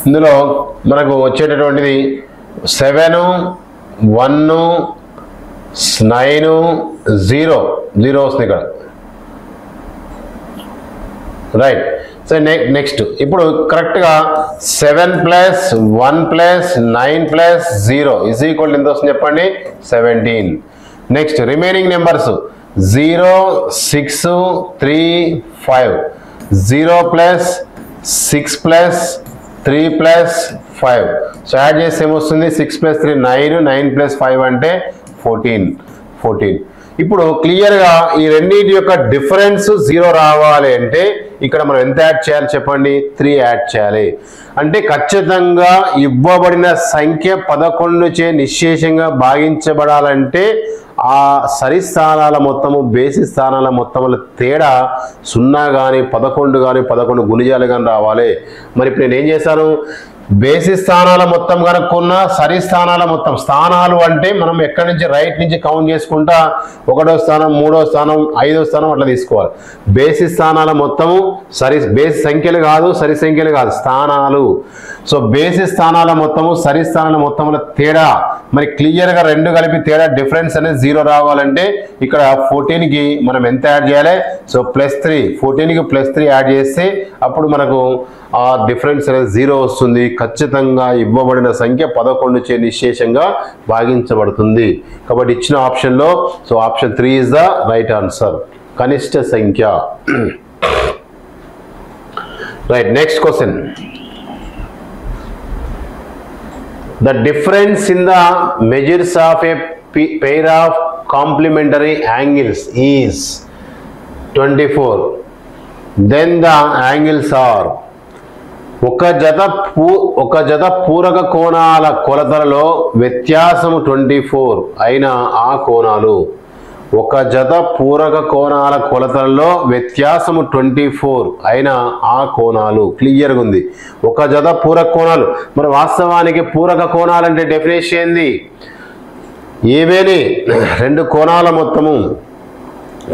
ఇందులో మనకు వచ్చేటటువంటిది 7 1 9 0 వస్తుంది ఇక్కడ రైట్. సో నెక్స్ట్ ఇప్పుడు కరెక్ట్గా 7 plus 1 plus 9 plus 0 is equal ఎంత వస్తుంది చెప్పండి 17. Next remaining numbers 0 6 3 5 0 plus 6 plus 3 plus 5 so add చేస్తే ఏమొస్తుంది 6 ప్లస్ 3 9 9 ప్లస్ 5 అంటే 14. ఇప్పుడు క్లియర్గా ఈ రెండింటి యొక్క డిఫరెన్స్ 0 రావాలి అంటే ఇక్కడ మనం ఎంత యాడ్ చేయాలి చెప్పండి 3 యాడ్ చేయాలి. అంటే ఖచ్చితంగా ఇవ్వబడిన సంఖ్య 11 చే నిశ్శేషంగా భాగించబడాలంటే ఆ సరి స్థానాల మొత్తము బేసి స్థానాల మొత్తముల తేడా 0 కానీ 11 కానీ 11 గుణిజాలు కానీ రావాలి. మరి ఇప్పుడు నేను ఏం చేశాను బేసి స్థానాల మొత్తం కనుక్కున్న సరి స్థానాల మొత్తం స్థానాలు అంటే మనం ఎక్కడి నుంచి రైట్ నుంచి కౌంట్ చేసుకుంటా 1వ స్థానం 3వ స్థానం 5వ స్థానం అట్లా తీసుకోవాలి. బేసి స్థానాల మొత్తము బేసి సంఖ్యలు కాదు సరి సంఖ్యలు కాదు స్థానాలు. సో బేసి స్థానాల మొత్తము సరి స్థానాల మొత్తముల తేడా మరి క్లియర్గా రెండు కలిపి తేడా డిఫరెన్స్ అనేది 0 రావాలంటే ఇక్కడ 14కి మనం ఎంత యాడ్ చేయాలి సో +3 14కి +3 యాడ్ చేస్తే అప్పుడు మనకు ఆ డిఫరెన్స్ అనేది 0 వస్తుంది. ఖచ్చితంగా ఇవ్వబడిన సంఖ్య 11 చే నిశ్శేషంగా భాగించబడుతుంది. కాబట్టి ఇచ్చిన ఆప్షన్లో so option 3 is the right answer కనిష్ట సంఖ్య. Right next question. The difference in the measures of a pair of complementary angles is 24. Then the angles are ఒక జత పూరక కోణాల కొలతలలో వ్యత్యాసము 24 అయిన ఆ కోణాలు ఒక జత పూరక కోణాల కొలతలలో వ్యత్యాసము 24 అయిన ఆ కోణాలు క్లియర్గా ఉంది. ఒక జత పూరక కోణాలు మరి వాస్తవానికి పూరక కోణాలు అంటే డెఫినేషన్ ఏంది ఏవేని రెండు కోణాల మొత్తము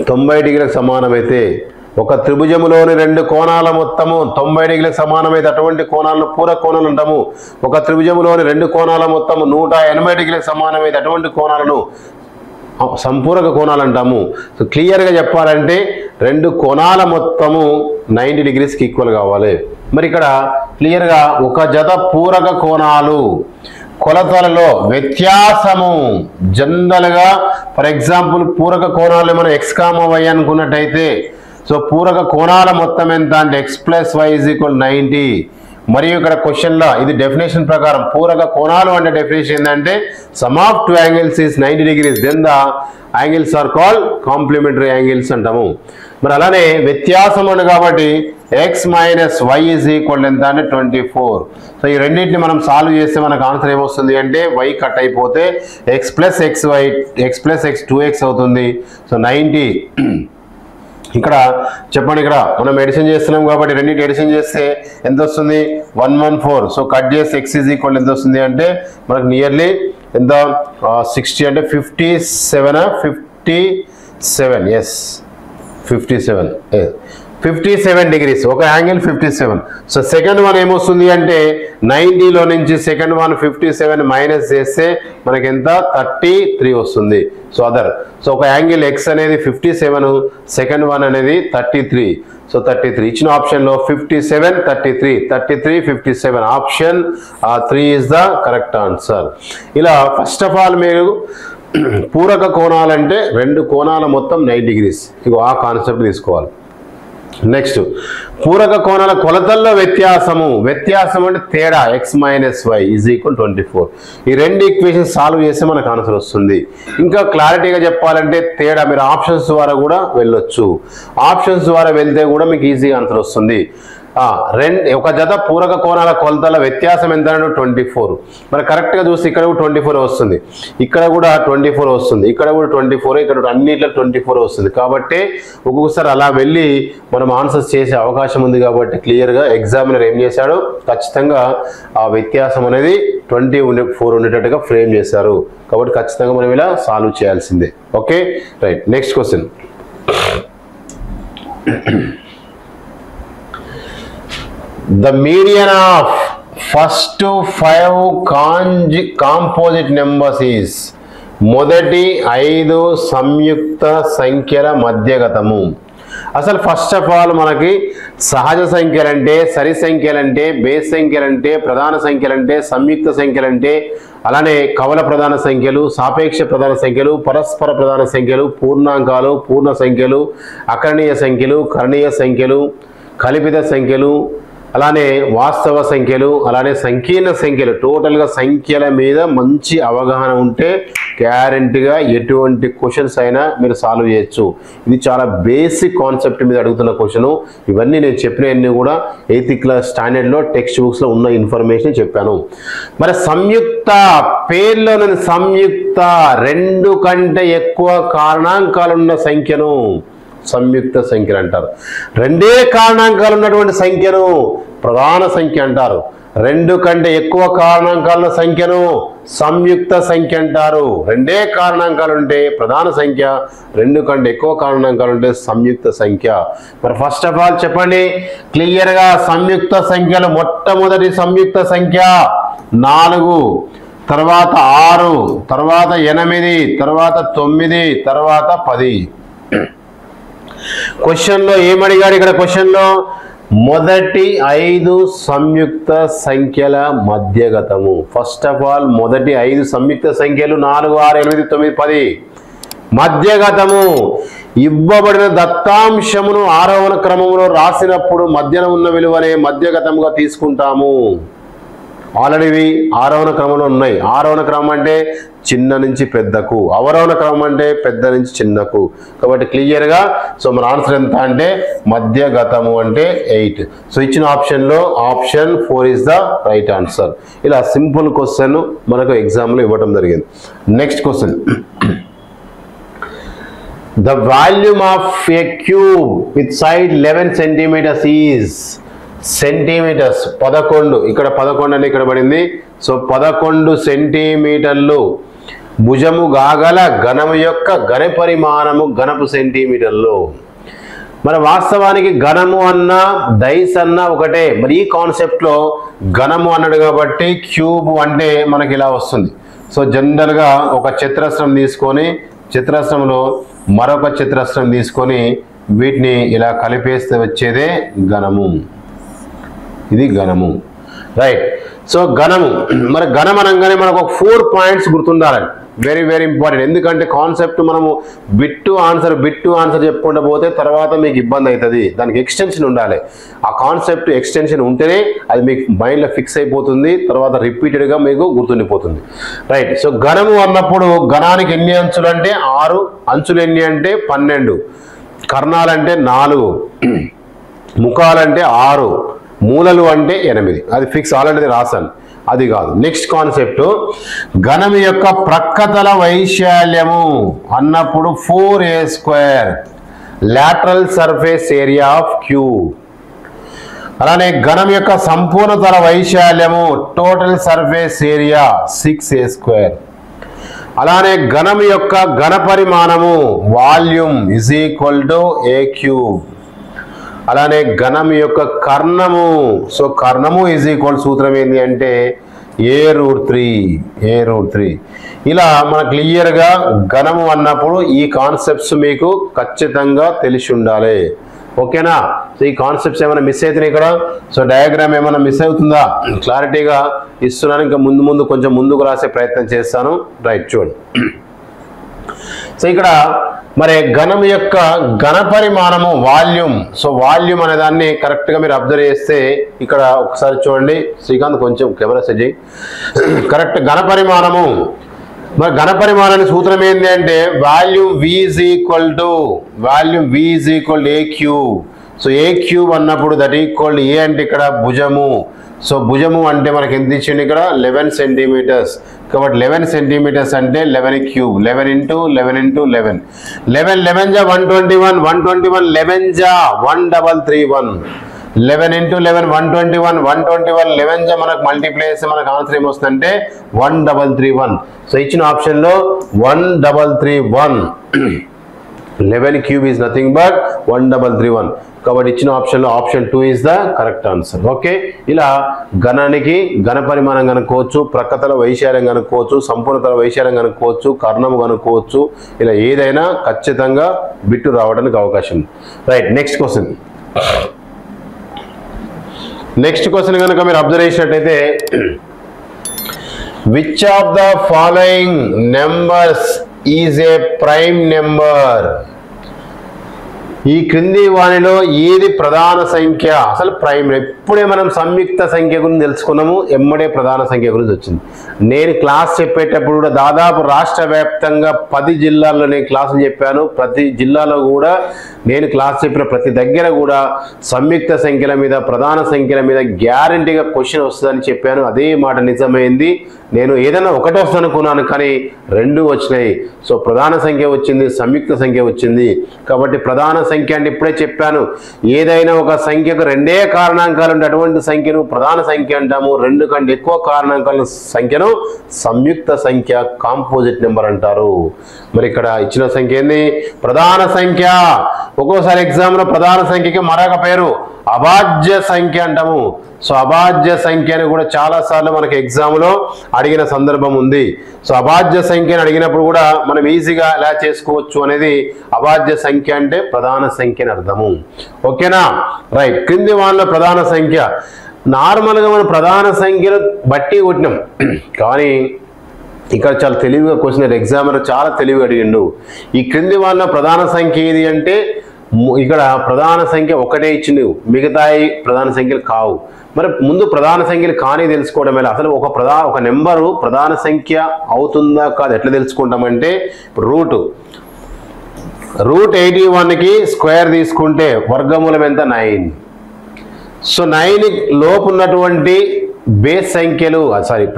90 డిగ్రీలకు సమానమైతే ఒక త్రిభుజములోని రెండు కోణాల మొత్తము 90 డిగ్రీలకు సమానమైతే అటువంటి కోణాలను పూరక కోణాలు అంటాము. ఒక త్రిభుజములోని రెండు కోణాల మొత్తము 180 డిగ్రీలకు సమానమైతే అటువంటి కోణాలను సంపూరక కోణాలు అంటాము. సో క్లియర్గా చెప్పాలంటే రెండు కోణాల మొత్తము 90 డిగ్రీస్కి ఈక్వల్ కావాలి. మరి ఇక్కడ క్లియర్గా ఒక జత పూరక కోణాలు కొలతలలో వ్యత్యాసము జనరల్గా ఫర్ ఎగ్జాంపుల్ పూరక కోణాలు మనం x, y అనుకున్నట్టయితే సో పూరక కోణాల మొత్తం ఎంత అంటే x + y = 90. మరియు ఇక్కడ క్వశ్చన్లో ఇది డెఫినేషన్ ప్రకారం పూరక కోణాలు అంటే డెఫినేషన్ ఏంటంటే sum of two angles is 90 degrees then the angles are called complementary angles అంటాము. మరి అలానే వ్యత్యాసం అని కాబట్టి x - y = ఎంత అంటే 24. సో ఈ రెండింటిని మనం సాల్వ్ చేస్తే మనకు ఆన్సర్ ఏమొస్తుంది అంటే y కట్ అయిపోతే x + xy x + x 2x అవుతుంది. సో 90 ఇక్కడ చెప్పండి ఇక్కడ మనం ఎడిషన్ చేస్తున్నాం కాబట్టి రెండింటి ఎడిషన్ చేస్తే ఎంత వస్తుంది 114. సో కట్ చేస్తే x = ఎంత వస్తుంది అంటే మనకు నియర్లీ ఎంత 60 అంటే 57 57 ఎస్ 57 57 degrees, ఒక యాంగిల్ 57. సో సెకండ్ వన్ ఏమొస్తుంది అంటే 90లో నుంచి సెకండ్ వన్ 57 మైనస్ చేస్తే మనకి ఎంత 33 వస్తుంది. సో అదర్, సో ఒక యాంగిల్ ఎక్స్ అనేది 57, సెకండ్ వన్ అనేది 33. సో 33 ఇచ్చిన ఆప్షన్లో 57 33 33 57 option 3 is the correct answer. ఇలా ఫస్ట్ ఆఫ్ ఆల్ మీరు పూరక కోణాలంటే రెండు కోణాల మొత్తం 90 degrees, ఇగో ఆ కాన్సెప్ట్ తీసుకోవాలి. నెక్స్ట్ పూరక కోణాల కొలతల్లో వ్యత్యాసం అంటే తేడా x minus y is equal 24. ఈ రెండు ఈక్వేషన్ సాల్వ్ చేస్తే మనకు ఆన్సర్ వస్తుంది. ఇంకా క్లారిటీగా చెప్పాలంటే తేడా మీరు ఆప్షన్స్ ద్వారా కూడా వెళ్ళొచ్చు, ఆప్షన్స్ ద్వారా వెళ్తే కూడా మీకు ఈజీగా ఆన్సర్ వస్తుంది. ఒక జత పూరక కోణాల కొలతల వ్యత్యాసం ఎంత 24. మరి కరెక్ట్గా చూస్తే ఇక్కడ కూడా 24 వస్తుంది, ఇక్కడ కూడా 24 వస్తుంది, ఇక్కడ కూడా 24, ఇక్కడ అన్నిట్లో 24 వస్తుంది. కాబట్టి ఒక్కొక్కసారి అలా వెళ్ళి మనం ఆన్సర్స్ చేసే అవకాశం ఉంది. కాబట్టి క్లియర్గా ఎగ్జామినర్ ఏం చేశాడు, ఖచ్చితంగా ఆ వ్యత్యాసం అనేది 24 ఉండేటట్టుగా ఫ్రేమ్ చేశారు. కాబట్టి ఖచ్చితంగా మనం ఇలా సాల్వ్ చేయాల్సిందే. Okay right, next question. The median of first 5 composite numbers is మొదటి 5 సంయుక్త సంఖ్యల మధ్యగతము. అసలు ఫస్ట్ ఆఫ్ ఆల్ మనకి సహజ సంఖ్యలంటే, సరి సంఖ్యలంటే, బేస్ సంఖ్యలంటే, ప్రధాన సంఖ్యలంటే, సంయుక్త సంఖ్యలంటే, అలానే కవల ప్రధాన సంఖ్యలు, సాపేక్ష ప్రధాన సంఖ్యలు, పరస్పర ప్రధాన సంఖ్యలు, పూర్ణాంకాలు, పూర్ణ సంఖ్యలు, అకరణీయ సంఖ్యలు, కరణీయ సంఖ్యలు, కల్పిత సంఖ్యలు, అలానే వాస్తవ సంఖ్యలు, అలానే సంకీర్ణ సంఖ్యలు, టోటల్గా సంఖ్యల మీద మంచి అవగాహన ఉంటే గ్యారెంటీగా ఎటువంటి క్వశ్చన్స్ అయినా మీరు సాల్వ్ చేయొచ్చు. ఇది చాలా బేసిక్ కాన్సెప్ట్ మీద అడుగుతున్న క్వశ్చన్. ఇవన్నీ నేను చెప్పినవన్నీ కూడా 8th క్లాస్ స్టాండర్డ్లో టెక్స్ట్ బుక్స్లో ఉన్న ఇన్ఫర్మేషన్ చెప్పాను. మరి సంయుక్త పేర్లోని సంయుక్త 2 కంటే ఎక్కువ కారణాంకాలున్న సంఖ్యను సంయుక్త సంఖ్యలు అంటారు. 2 కారణాంకాలు ఉన్నటువంటి సంఖ్యను ప్రధాన సంఖ్య అంటారు. 2 కంటే ఎక్కువ కారణాంకాలున్న సంఖ్యను సంయుక్త సంఖ్య అంటారు. 2 కారణాంకాలు ఉంటే ప్రధాన సంఖ్య, 2 కంటే ఎక్కువ కారణాంకాలు ఉంటే సంయుక్త సంఖ్య. మరి ఫస్ట్ ఆఫ్ ఆల్ చెప్పండి క్లియర్గా, సంయుక్త సంఖ్యలు మొట్టమొదటి సంయుక్త సంఖ్య 4, తర్వాత 6, తర్వాత 8, తర్వాత 9, తర్వాత 10. క్వశ్చన్లో ఏమడిగాడు ఇక్కడ, క్వశ్చన్లో మొదటి 5 సంయుక్త సంఖ్యల మధ్యగతము. ఫస్ట్ ఆఫ్ ఆల్ మొదటి 5 సంయుక్త సంఖ్యలు 4, 6, 8, 9, 10 మధ్యగతము. ఇవ్వబడిన దత్తాంశమును ఆరోహణ క్రమంలో రాసినప్పుడు మధ్యన ఉన్న విలువనే మధ్యగతముగా తీసుకుంటాము. ఆల్రెడీ ఆరోహణ క్రమంలో ఉన్నాయి. ఆరోహణ క్రమం అంటే చిన్న నుంచి పెద్దకు, అవరోహణ క్రమం అంటే పెద్ద నుంచి చిన్నకు. కాబట్టి క్లియర్గా సో మన ఆన్సర్ ఎంత అంటే మధ్యగతము అంటే 8. సో ఇచ్చిన ఆప్షన్లో option 4 is the right answer. ఇలా సింపుల్ క్వశ్చన్ మనకు ఎగ్జామ్లో ఇవ్వడం జరిగింది. Next question. The volume of a cube with side 11 centimeters is centimeters. 11, ఇక్కడ 11 అని ఇక్కడ పడింది. సో 11 సెంటీమీటర్లు భుజము గాగల ఘనము యొక్క ఘన పరిమాణము ఘనపు సెంటీమీటర్లు. మరి వాస్తవానికి ఘనము అన్న దైస్ అన్న ఒకటే. మరి ఈ కాన్సెప్ట్లో ఘనము అన్నాడు కాబట్టి క్యూబ్ అంటే మనకి ఇలా వస్తుంది. సో జనరల్గా ఒక చతురస్రం తీసుకొని చతురస్రంలో మరొక చతురస్రం తీసుకొని వీటిని ఇలా కలిపేస్తే వచ్చేదే ఘనము. ఇది ఘనము, రైట్. సో ఘనము, మరి ఘనం అనగానే మనకు 4 పాయింట్స్ గుర్తుండాలండి. Very very important. ఎందుకంటే కాన్సెప్ట్ మనము బిట్ టు ఆన్సర్ చెప్పుకుంటూ పోతే తర్వాత మీకు ఇబ్బంది అవుతుంది. దానికి ఎక్స్టెన్షన్ ఉండాలి. ఆ కాన్సెప్ట్ ఎక్స్టెన్షన్ ఉంటేనే అది మీకు మైండ్లో ఫిక్స్ అయిపోతుంది, తర్వాత రిపీటెడ్గా మీకు గుర్తుండిపోతుంది, రైట్. సో ఘనము అన్నప్పుడు ఘనానికి ఎన్ని అంచులు అంటే 6, అంచులు ఎన్ని అంటే 12, కర్ణాలంటే 4, ముఖాలంటే 6, మూలలు అంటే 8. అది ఫిక్స్, ఆల్రెడీ రాశాను, అది కాదు. నెక్స్ట్ కాన్సెప్ట్, ఘనం యొక్క ప్రక్కతల వైశాల్యము అన్నప్పుడు 4a² lateral surface area of cube. అలానే ఘనం యొక్క సంపూర్ణ తల వైశాల్యము టోటల్ సర్ఫేస్ ఏరియా 6a². అలానే ఘనం యొక్క ఘన పరిమాణము volume is equal to a³ అలానే ఘనం యొక్క కర్ణము. సో కర్ణము ఈజ్ ఈక్వల్ సూత్రం ఏంటి అంటే a√3 ఇలా మన క్లియర్గా ఘనము అన్నప్పుడు ఈ కాన్సెప్ట్స్ మీకు ఖచ్చితంగా తెలిసి ఉండాలి. ఓకేనా? సో ఈ కాన్సెప్ట్స్ ఏమైనా మిస్ అవుతున్నాయి ఇక్కడ? సో డయాగ్రామ్ ఏమైనా మిస్ అవుతుందా? క్లారిటీగా ఇస్తున్నాను. ఇంకా ముందు కొంచెం ముందుకు రాసే ప్రయత్నం చేస్తాను. రైట్, చూడండి. సో ఇక్కడ మరి ఘనం యొక్క ఘన పరిమాణము వాల్యూమ్. సో వాల్యూమ్ అనే దాన్ని కరెక్ట్గా మీరు అబ్జర్వ్ చేస్తే ఇక్కడ ఒకసారి చూడండి. శ్రీకాంత్ కొంచెం కెమెరా సెట్ చేయి. కరెక్ట్ ఘన పరిమాణము. మరి ఘన పరిమాణానికి సూత్రం ఏంటి అంటే volume v is equal to a cube. So a cube అన్నప్పుడు దట్ ఈక్వల్ ఏ అంటే ఇక్కడ భుజము. సో భుజము అంటే మనకి ఎంత ఇచ్చింది ఇక్కడ 11 సెంటీమీటర్స్. కాబట్టి 11 సెంటీమీటర్స్ అంటే 11 క్యూబ్. 11 × 11 × 11 11 11 జా 121 121 11 జా 1331 11 × 11 121 121 11 జా మనకు మల్టిప్లై చేస్తే మనకు ఆన్సర్ ఏమొస్తుందంటే 1331. సో ఇచ్చిన ఆప్షన్లో 1331 11 క్యూబ్ ఈజ్ నథింగ్ బట్ 1331. కాబట్టి ఇచ్చిన ఆప్షన్లో option 2 is the correct answer. Okay, ఇలా ఘనానికి ఘన పరిమాణం కనుక్కోవచ్చు, ప్రక్కతల వైశాల్యం కనుక్కోవచ్చు, సంపూర్ణతల వైశాల్యం కనుక్కోవచ్చు, కర్ణము కనుక్కోవచ్చు. ఇలా ఏదైనా ఖచ్చితంగా బిట్టు రావడానికి అవకాశం. రైట్, నెక్స్ట్ క్వశ్చన్ కనుక మీరు అబ్జర్వ్ చేసినట్టయితే which of the following numbers is a prime number? ఈ క్రింది వానిలో ఏది ప్రధాన సంఖ్య? అసలు ప్రైమ్ ఎప్పుడే మనం సంయుక్త సంఖ్య గురించి తెలుసుకున్నాము, ఎమ్మడే ప్రధాన సంఖ్య గురించి వచ్చింది. నేను క్లాస్ చెప్పేటప్పుడు కూడా దాదాపు రాష్ట్ర వ్యాప్తంగా 10 జిల్లాల్లో నేను క్లాసులు చెప్పాను. ప్రతి జిల్లాలో కూడా నేను క్లాస్ చెప్పిన ప్రతి దగ్గర కూడా సంయుక్త సంఖ్యల మీద, ప్రధాన సంఖ్యల మీద గ్యారంటీగా క్వశ్చన్ వస్తుందని చెప్పాను. అదే మాట నిజమైంది. నేను ఏదైనా ఒకటి వస్తుంది అనుకున్నాను, కానీ 2 వచ్చినాయి. సో ప్రధాన సంఖ్య వచ్చింది, సంయుక్త సంఖ్య వచ్చింది. కాబట్టి ప్రధాన సంఖ్య అంటే ఇప్పుడే చెప్పాను, ఏదైనా ఒక సంఖ్యకు 2 కారణాంకాలు ఉంటే అటువంటి సంఖ్యను ప్రధాన సంఖ్య అంటాము. 2 కంటే ఎక్కువ కారణాంకాల సంఖ్యను సంయుక్త సంఖ్య, కాంపోజిట్ నెంబర్ అంటారు. మరి ఇక్కడ ఇచ్చిన సంఖ్య ఏంది? ప్రధాన సంఖ్య. ఒక్కోసారి ఎగ్జామ్లో ప్రధాన సంఖ్యకి మరొక పేరు అభాజ్య సంఖ్య అంటాము. సో అభాజ్య సంఖ్య అని కూడా చాలా సార్లు మనకి ఎగ్జామ్లో అడిగిన సందర్భం ఉంది. సో అభాజ్య సంఖ్యను అడిగినప్పుడు కూడా మనం ఈజీగా ఎలా చేసుకోవచ్చు అనేది అభాజ్య సంఖ్య అంటే ప్రధాన సంఖ్య అని అర్థము. ఓకేనా? రైట్, క్రింది వాళ్ళ ప్రధాన సంఖ్య. నార్మల్గా మనం ప్రధాన సంఖ్యను బట్టి కొట్టినాం, కానీ ఇక్కడ చాలా తెలివిగా క్వశ్చన్ ఎగ్జామినర్ చాలా తెలివిగా అడిగిండు. ఈ క్రింది వాళ్ళ ప్రధాన సంఖ్య ఏది అంటే ఇక్కడ ప్రధాన సంఖ్య ఒకటే ఇచ్చింది, మిగతాయి ప్రధాన సంఖ్యలు కావు. మరి ముందు ప్రధాన సంఖ్యలు కానీ తెలుసుకోవడం ఎలా? అసలు ఒక నెంబరు ప్రధాన సంఖ్య అవుతుందా కాదు ఎట్లా తెలుసుకుంటామంటే రూట్ 81కి స్క్వేర్ తీసుకుంటే వర్గమూలం ఎంత? 9. సో 9 లోపు ఉన్నటువంటి బేస్ సంఖ్యలు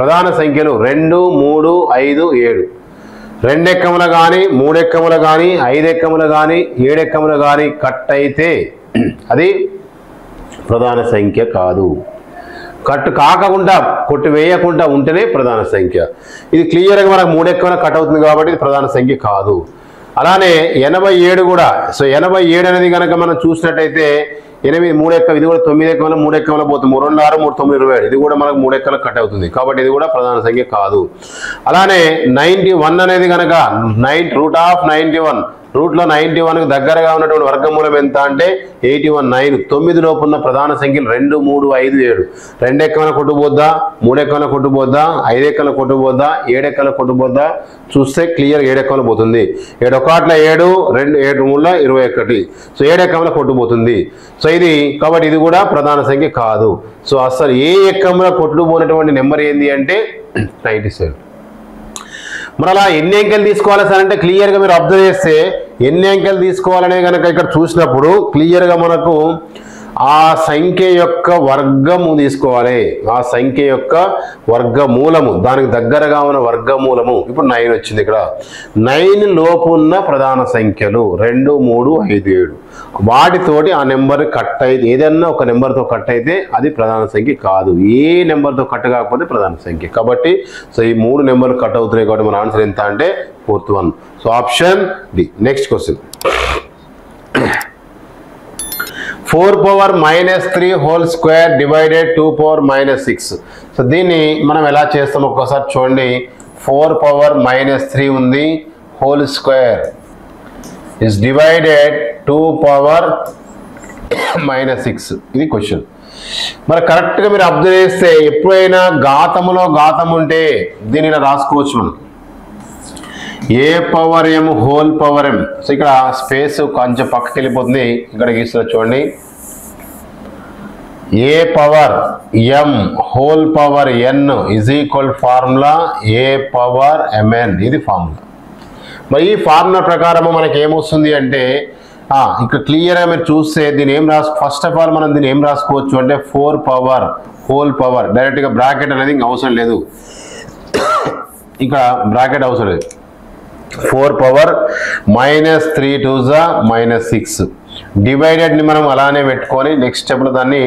ప్రధాన సంఖ్యలు 2, 3, 5, 7. 2 ఎక్కములు కానీ 3 ఎక్కములు కానీ 5 ఎక్కములు కానీ 7 ఎక్కములు కానీ కట్ అయితే అది ప్రధాన సంఖ్య కాదు. కట్ కాకుండా కొట్టు వేయకుండా ఉంటేనే ప్రధాన సంఖ్య. ఇది క్లియర్గా మనకు 3 ఎక్కముల కట్ అవుతుంది కాబట్టి ఇది ప్రధాన సంఖ్య కాదు. అలానే 87 కూడా. సో 87 అనేది కనుక మనం చూసినట్టయితే 8 3 ఎక్క, ఇది కూడా 9 ఎక్కమల 3 ఎక్కమల పోతుంది. 2 6 3 9 27. ఇది కూడా మనకు 3 ఎక్కల కట్ అవుతుంది కాబట్టి ఇది కూడా ప్రధాన సంఖ్య కాదు. అలానే 91 అనేది కనుక √91 రూట్లో 91కు దగ్గరగా ఉన్నటువంటి వర్గమూలం ఎంత అంటే 81 9. 9 లోపు ఉన్న ప్రధాన సంఖ్యలు 2, 3, 5, 7. 2 ఎక్కల కొట్టుపోద్దా, 3 ఎక్కల కొట్టుపోద్దా, 5 ఎక్కల కొట్టుపోద్దా, 7 ఎక్కల కొట్టుపోద్దా చూస్తే క్లియర్ 7 ఎక్కల పోతుంది. 7 1 7, 2 7 3 21. సో 7 ఎక్కల కొట్టుపోతుంది. సో ఇది కాబట్టి ఇది కూడా ప్రధాన సంఖ్య కాదు. సో అసలు ఏ ఎక్కముల కొట్టుపోయినటువంటి నెంబర్ ఏంది అంటే 97. మరి అలా ఎన్ని అంకెలు తీసుకోవాలి సార్ అంటే క్లియర్గా మీరు అబ్జర్వ్ చేస్తే ఎన్ని అంకెలు తీసుకోవాలనే కనుక ఇక్కడ చూసినప్పుడు క్లియర్గా మనకు ఆ సంఖ్య యొక్క వర్గము తీసుకోవాలి. ఆ సంఖ్య యొక్క వర్గమూలము, దానికి దగ్గరగా ఉన్న వర్గమూలము ఇప్పుడు 9 వచ్చింది. ఇక్కడ 9 లోపు ఉన్న ప్రధాన సంఖ్యలు 2, 3, 5, 7 వాటితోటి ఆ నెంబర్ కట్ అయితే, ఏదన్నా ఒక నెంబర్తో కట్ అయితే అది ప్రధాన సంఖ్య కాదు. ఏ నెంబర్తో కట్ కాకపోతే ప్రధాన సంఖ్య. కాబట్టి సో ఈ 3 నెంబర్లు కట్ అవుతున్నాయి కాబట్టి మన ఆన్సర్ ఎంత అంటే 4th one. So option D. Next question. 4 power -3 whole square divided 2 power -6. సో దీన్ని మనం ఎలా చేస్తాం ఒక్కసారి చూడండి. 4 పవర్ -3 ఉంది whole square is divided 2 power -6. ఇది క్వశ్చన్. మరి కరెక్ట్గా మీరు అబ్జర్వ్ చేస్తే ఎప్పుడైనా ఘాతములో ఘాతం ఉంటే దీన్ని ఇలా రాసుకోవచ్చు మనం. A power M whole power M. So ఇక్కడ స్పేస్ కొంచెం పక్కకి వెళ్ళిపోతుంది. ఇక్కడ గీస్తున్నా చూడండి. A power M whole power N is equal formula A power MN. ఇది ఫార్ములా. మరి ఈ ఫార్ములా ప్రకారం మనకి ఏమొస్తుంది అంటే ఇక్కడ క్లియర్గా మీరు చూస్తే దీన్ని ఏం ఫస్ట్ ఆఫ్ ఆల్ మనం దీన్ని ఏం రాసుకోవచ్చు అంటే 4 పవర్ హోల్ పవర్. డైరెక్ట్గా బ్రాకెట్ అనేది ఇంకా అవసరం లేదు. ఇక్కడ బ్రాకెట్ అవసరం లేదు. 4 పవర్ -3 2 -6 డివైడెడ్ని మనం అలానే పెట్టుకొని నెక్స్ట్ స్టెప్లో దాన్ని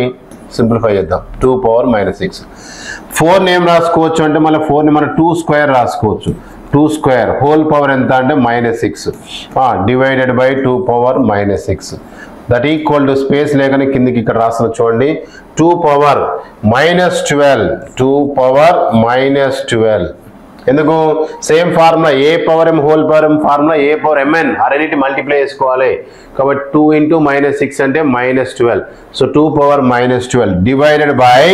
సింప్లిఫై చేద్దాం. 2 పవర్ -6. 4ని ఏం రాసుకోవచ్చు అంటే మళ్ళీ 4ని మనం 2 స్క్వేర్ రాసుకోవచ్చు. 2 స్క్వేర్ హోల్ పవర్ ఎంత అంటే -6 divided by 2 power -6 that equal to space లేకనే కిందికి ఇక్కడ రాసిన చూడండి 2 పవర్ -12 2 పవర్ -12. ఎందుకు same formula A power M whole power M formula A power MN ఆ రెండింటి మల్టిప్లై చేసుకోవాలి కాబట్టి 2 × -6 అంటే -12. So 2 power -12 divided by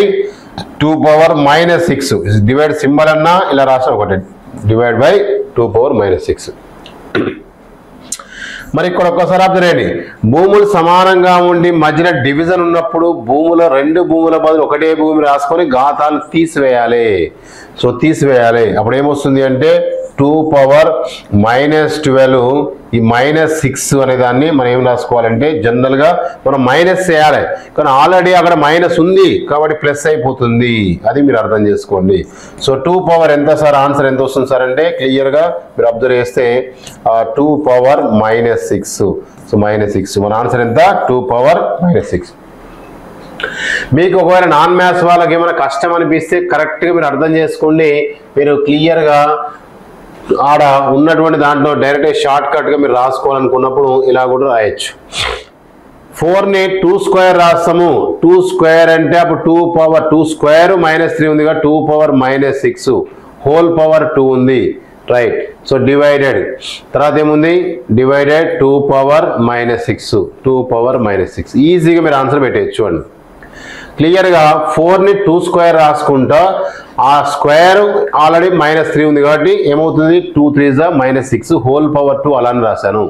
2 power -6 divide symbol అన్నా ఇలా రాసా ఒకటి డివైడ్ బై 2 పవర్ -6. మరి ఇక్కడ ఒక్కసారి అబ్జర్వ్ చేయండి. భూములు సమానంగా ఉండి మధ్యన డివిజన్ ఉన్నప్పుడు భూముల 2 భూముల బదులు ఒకటే భూమి రాసుకొని ఘాతాలు తీసివేయాలి. సో తీసివేయాలి. అప్పుడు ఏమొస్తుంది అంటే 2 పవర్ -12 ఈ -6 అనే దాన్ని మనం ఏం రాసుకోవాలంటే జనరల్గా మనం మైనస్ చేయాలి. కానీ ఆల్రెడీ అక్కడ మైనస్ ఉంది కాబట్టి ప్లస్ అయిపోతుంది. అది మీరు అర్థం చేసుకోండి. సో 2 పవర్ ఎంత సార్ ఆన్సర్ ఎంత వస్తుంది సార్ అంటే క్లియర్గా మీరు అబ్జర్వ్ చేస్తే 2 పవర్ -6. సో -6 మన ఆన్సర్ ఎంత 2 పవర్ -6. మీకు ఒకవేళ నాన్ మ్యాథ్స్ వాళ్ళకి ఏమైనా కష్టం అనిపిస్తే కరెక్ట్గా మీరు అర్థం చేసుకోండి. మీరు క్లియర్గా ఆడ ఉన్నటువంటి దాంట్లో డైరెక్ట్గా షార్ట్ కట్గా మీరు రాసుకోవాలనుకున్నప్పుడు ఇలా కూడా రాయొచ్చు. 4ని 2 స్క్వేర్ రాస్తాము. 2 స్క్వేర్ అంటే అప్పుడు 2 పవర్ 2 స్క్వేర్ -3 ఉంది కదా 2 పవర్ -6 హోల్ పవర్ 2 ఉంది రైట్. సో డివైడెడ్ తర్వాత ఏముంది డివైడెడ్ 2 పవర్ -6 2 పవర్ -6 ఈజీగా మీరు ఆన్సర్ పెట్టేయచ్చు అండి. క్లియర్గా 4ని 2 స్క్వేర్ రాసుకుంటా ఆ స్క్వేర్ ఆల్రెడీ -3 ఉంది కాబట్టి ఏమవుతుంది 2 3 -6 హోల్ పవర్ 2 అలానే రాశాను.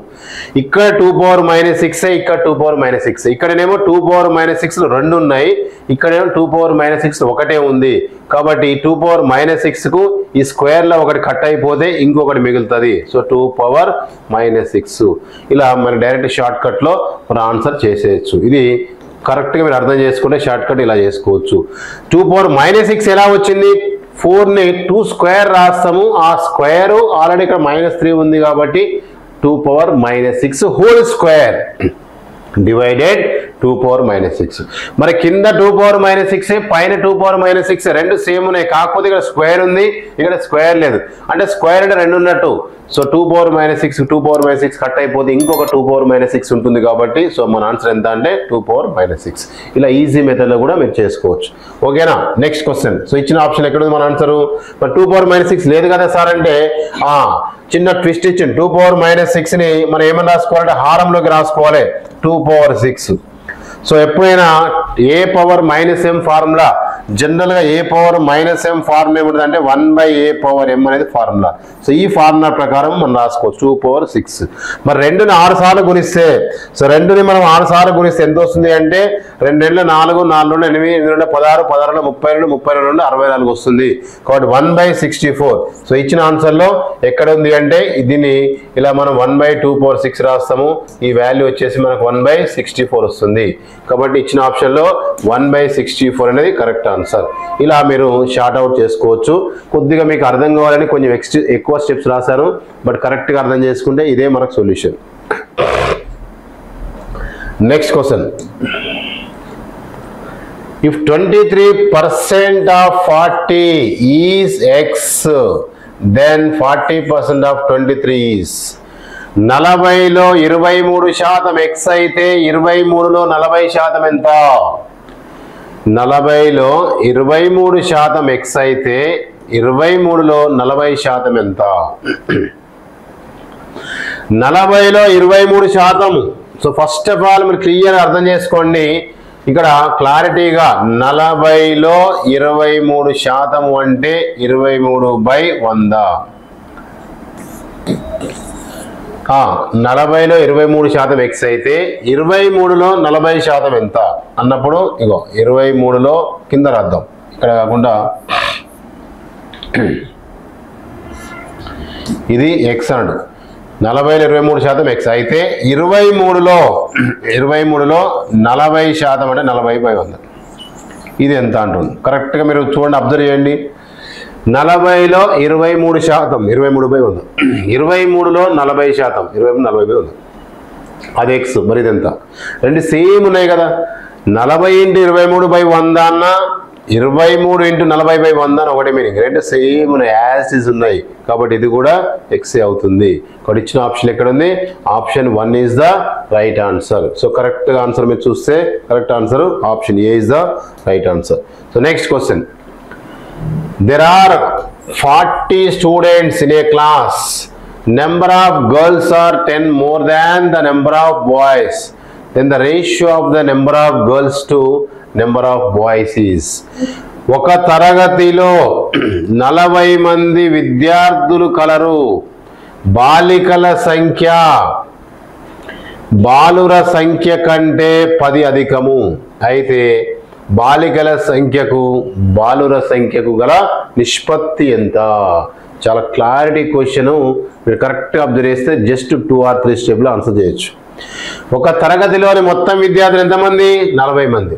ఇక్కడ 2 పవర్ -6 ఇక్కడ 2 పవర్ -6 ఇక్కడనేమో 2 పవర్ -6 2 ఉన్నాయి. ఇక్కడేమో 2 పవర్ -6 ఒకటే ఉంది కాబట్టి 2 పవర్ -6కు ఈ స్క్వేర్లో ఒకటి కట్ అయిపోతే ఇంకొకటి మిగులుతుంది. సో 2 పవర్ -6 ఇలా మన డైరెక్ట్ షార్ట్ కట్లో మన ఆన్సర్ చేసేయచ్చు. ఇది కరెక్ట్గా మీరు అర్థం చేసుకుంటే షార్ట్ కట్ ఇలా చేసుకోవచ్చు. 2 పవర్ -6 ఎలా వచ్చింది 4ని 2 స్క్వేర్ రాస్తాము. ఆ స్క్వేర్ ఆల్రెడీ ఇక్కడ -3 ఉంది కాబట్టి 2 power -6 whole square divided 2 power -6. మరి కింద 2 పవర్ -6 పైన 2 పవర్ -6 రెండు సేమ్ ఉన్నాయి. కాకపోతే ఇక్కడ స్క్వేర్ ఉంది ఇక్కడ స్క్వేర్ లేదు అంటే స్క్వేర్ అంటే 2 ఉన్నట్టు. సో 2 పవర్ -6 2 పవర్ -6 కట్ అయిపోతే ఇంకొక 2 పవర్ -6 ఉంటుంది కాబట్టి సో మన ఆన్సర్ ఎంత అంటే 2 పవర్ -6. ఇలా ఈజీ మెథడ్లో కూడా మీరు చేసుకోవచ్చు. ఓకేనా నెక్స్ట్ క్వశ్చన్. సో ఇచ్చిన ఆప్షన్ ఎక్కడ ఉంది మన ఆన్సరు మరి 2 పవర్ -6 లేదు కదా సార్ అంటే చిన్న ట్విస్ట్ ఇచ్చింది. 2 పవర్ -6ని మనం ఏమని రాసుకోవాలంటే హారంలోకి రాసుకోవాలి 2 పవర్ 6. సో ఎప్పుడైనా ఏ పవర్ -m ఫార్ములా జనరల్గా ఏ పవర్ -m ఫార్ములా ఏముంటుంది అంటే 1/a పవర్ m అనేది ఫార్ములా. సో ఈ ఫార్ములా ప్రకారం మనం రాసుకోవచ్చు 2 పవర్ 6. మరి 2ని 6 సార్లు గుణిస్తే సో 2ని మనం 6 సార్లు గుణిస్తే ఎంత వస్తుంది అంటే 2 2 4 4 8 8 16 16 32 32 64 వస్తుంది కాబట్టి 1/64. సో ఇచ్చిన ఆన్సర్లో ఎక్కడ ఉంది అంటే దీన్ని ఇలా మనం 1/2 పవర్ 6 రాస్తాము. ఈ వాల్యూ వచ్చేసి మనకు 1/64 వస్తుంది కాబట్టి ఇచ్చిన ఆప్షన్లో 1/64 అనేది కరెక్ట్ ఆన్సర్. ఇలా మీరు షార్ట్ అవుట్ చేసుకోవచ్చు. కొద్దిగా మీకు అర్థం కావాలని కొంచెం ఎక్కువ స్టెప్స్ రాశాను బట్ కరెక్ట్గా అర్థం చేసుకుంటే ఇదే మనకు solution. Next question. If 23% of 40 is x then 40% of 23 is 40లో 23% x అయితే 23లో 40% ఎంత? 40లో 23% x అయితే 23లో 40% ఎంత? 40లో 23%. సో ఫస్ట్ ఆఫ్ ఆల్ మీరు క్లియర్ అర్థం చేసుకోండి. ఇక్కడ క్లారిటీగా 40లో 23% అంటే 23/100. 40లో 23% x అయితే 23లో 40% ఎంత అన్నప్పుడు ఇగో 23లో కింద రాద్దాం, ఇక్కడ కాకుండా ఇది x అన్నాడు. 40లో 23% x అయితే 23లో 40% అంటే 40/100. ఇది ఎంత అంటుంది కరెక్ట్గా మీరు చూడండి, అబ్జర్వ్ చేయండి. 40లో 23%, 23/100. 23లో 40%, 40/100. అది x. మరి ఇది ఎంత? రెండు సేమ్ ఉన్నాయి కదా. 40 × 23/100 అన్న 23 × 40/100 అని ఒకటే మీనింగ్. రెండు సేమ్ ఉన్నాయి, యాజ్ ఇస్ ఉన్నాయి. కాబట్టి ఇది కూడా x అవుతుంది. ఇక్కడ ఇచ్చిన ఆప్షన్ ఎక్కడ ఉంది? Option 1 is the right answer. So correct answer మీరు చూస్తే correct answer option A is the right answer. So next question. There are 40 students in a class. Number of girls are 10 more than the number of boys. Then the ratio of the number of girls to number of boys is. ఒక తరగతిలో 40 మంది విద్యార్థులు colour. బాలికల సంఖ్య బాలుర సంఖ్య కంటే 10 అధికము. అయితే బాలికల సంఖ్యకు బాలుర సంఖ్యకు గల నిష్పత్తి ఎంత? చాలా క్లారిటీ క్వశ్చన్. మీరు కరెక్ట్గా అబ్జర్వ్ చేస్తే జస్ట్ 2 or 3 స్టెప్లో ఆన్సర్ చేయొచ్చు. ఒక తరగతిలోని మొత్తం విద్యార్థులు ఎంతమంది? 40 మంది.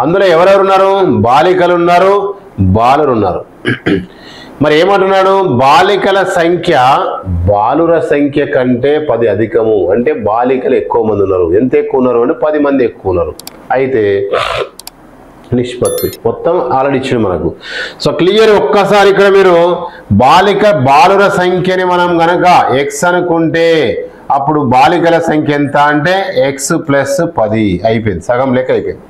అందులో ఎవరెవరు ఉన్నారు? బాలికలు ఉన్నారు, బాలురు ఉన్నారు. మరి ఏమంటున్నాడు? బాలికల సంఖ్య బాలుర సంఖ్య కంటే 10 అధికము. అంటే బాలికలు ఎక్కువ మంది ఉన్నారు. ఎంత ఎక్కువ ఉన్నారు అంటే 10 మంది ఎక్కువ ఉన్నారు. అయితే నిష్పత్తి మొత్తం ఆల్రెడీ ఇచ్చింది మనకు. So clear. ఒక్కసారి ఇక్కడ మీరు బాలుర సంఖ్యని మనం గనక x అనుకుంటే అప్పుడు బాలికల సంఖ్య ఎంత అంటే x + 10 అయిపోయింది. సగం లెక్క అయిపోయింది.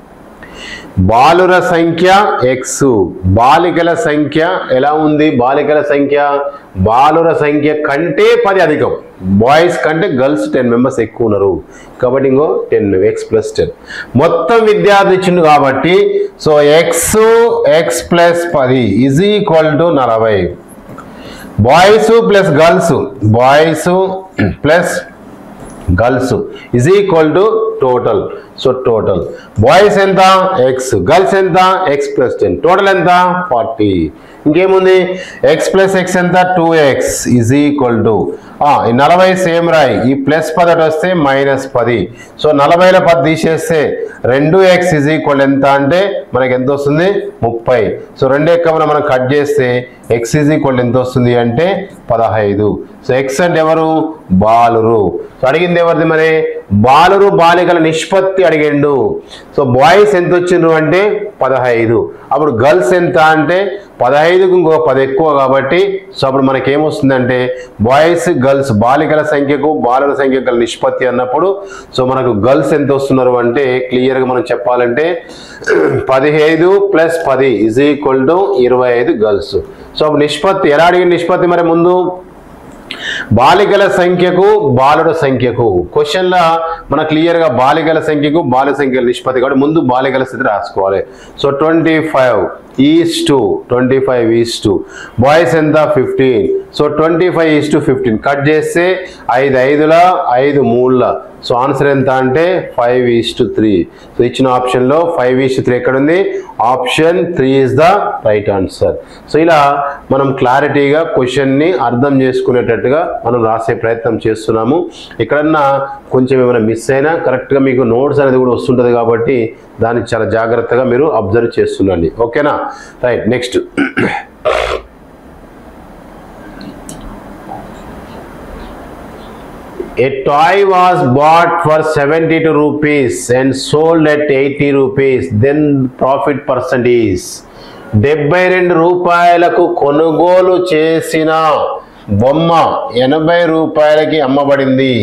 బాలుర సంఖ్య x, బాలికల సంఖ్య ఎలా ఉంది? బాలికల సంఖ్య బాలుర సంఖ్య కంటే 10 అధికం. బాయ్స్ కంటే గర్ల్స్ 10 మెంబర్స్ ఎక్కువ ఉన్నారు. కాబట్టి ఇంకో 10 x + 10 మొత్తం విద్యార్థి ఇచ్చిండు కాబట్టి so x + 10 = 40. Boys plus girls, boys plus girls total. So total boys ఎంత? x, గర్ల్స్ ఎంత? x + 10, టోటల్ ఎంత? 40. ఇంకేముంది? x + x ఎంత? 2x ఈ 40 సేమ్ రాయి. ఈ +10 వస్తే -10. సో 40లో 10 తీసేస్తే 2x ఎంత అంటే మనకి ఎంత వస్తుంది? 30. సో 2 ఎక్కమని మనం కట్ చేస్తే x ఎంత వస్తుంది అంటే 15. సో x అంటే ఎవరు? బాలురు. సో అడిగింది ఎవరిది మరి? బాలురు బాలికల నిష్పత్తి అడిగిండు. సో బాయ్స్ ఎంత వచ్చిండ్రు అంటే 15. అప్పుడు గర్ల్స్ ఎంత అంటే 15కు ఇంకో 10 ఎక్కువ కాబట్టి సో అప్పుడు మనకి ఏమొస్తుందంటే బాయ్స్ గర్ల్స్ బాలికల సంఖ్యకు బాలుర సంఖ్యకు గల నిష్పత్తి అన్నప్పుడు సో మనకు గర్ల్స్ ఎంత వస్తున్నారు అంటే క్లియర్గా మనం చెప్పాలంటే 15 + 10 = 25 గర్ల్స్. సో అప్పుడు నిష్పత్తి ఎలా అడిగిన నిష్పత్తి మరి ముందు బాలికల సంఖ్యకు బాలుర సంఖ్యకు క్వశ్చన్లో మన క్లియర్గా బాలికల సంఖ్యకు బాలుర సంఖ్యల నిష్పత్తి కాబట్టి ముందు బాలికల స్థితి రాసుకోవాలి. సో 25:25 బాయ్స్ ఎంత? 15. సో 25:15 కట్ చేస్తే 5 5ల 5 3ల సో ఆన్సర్ ఎంత అంటే 5:3. సో ఇచ్చిన ఆప్షన్లో 5:3 ఎక్కడ ఉంది? Option 3 is the right answer. So ఇలా మనం క్లారిటీగా క్వశ్చన్ని అర్థం చేసుకునేటట్టుగా మనం రాసే ప్రయత్నం చేస్తున్నాము. ఎక్కడన్నా కొంచెం ఏమైనా మిస్ అయినా కరెక్ట్గా మీకు నోట్స్ అనేది కూడా వస్తుంటుంది కాబట్టి దాన్ని చాలా జాగ్రత్తగా మీరు అబ్జర్వ్ చేస్తుండండి. ఓకేనా? Right. Next A toy was bought for 72 rupees and sold at 80 rupees. Then profit percentage. 72 రూపాయలకు కొనుగోలు చేసిన బొమ్మ 80 రూపాయలకి అమ్మబడింది,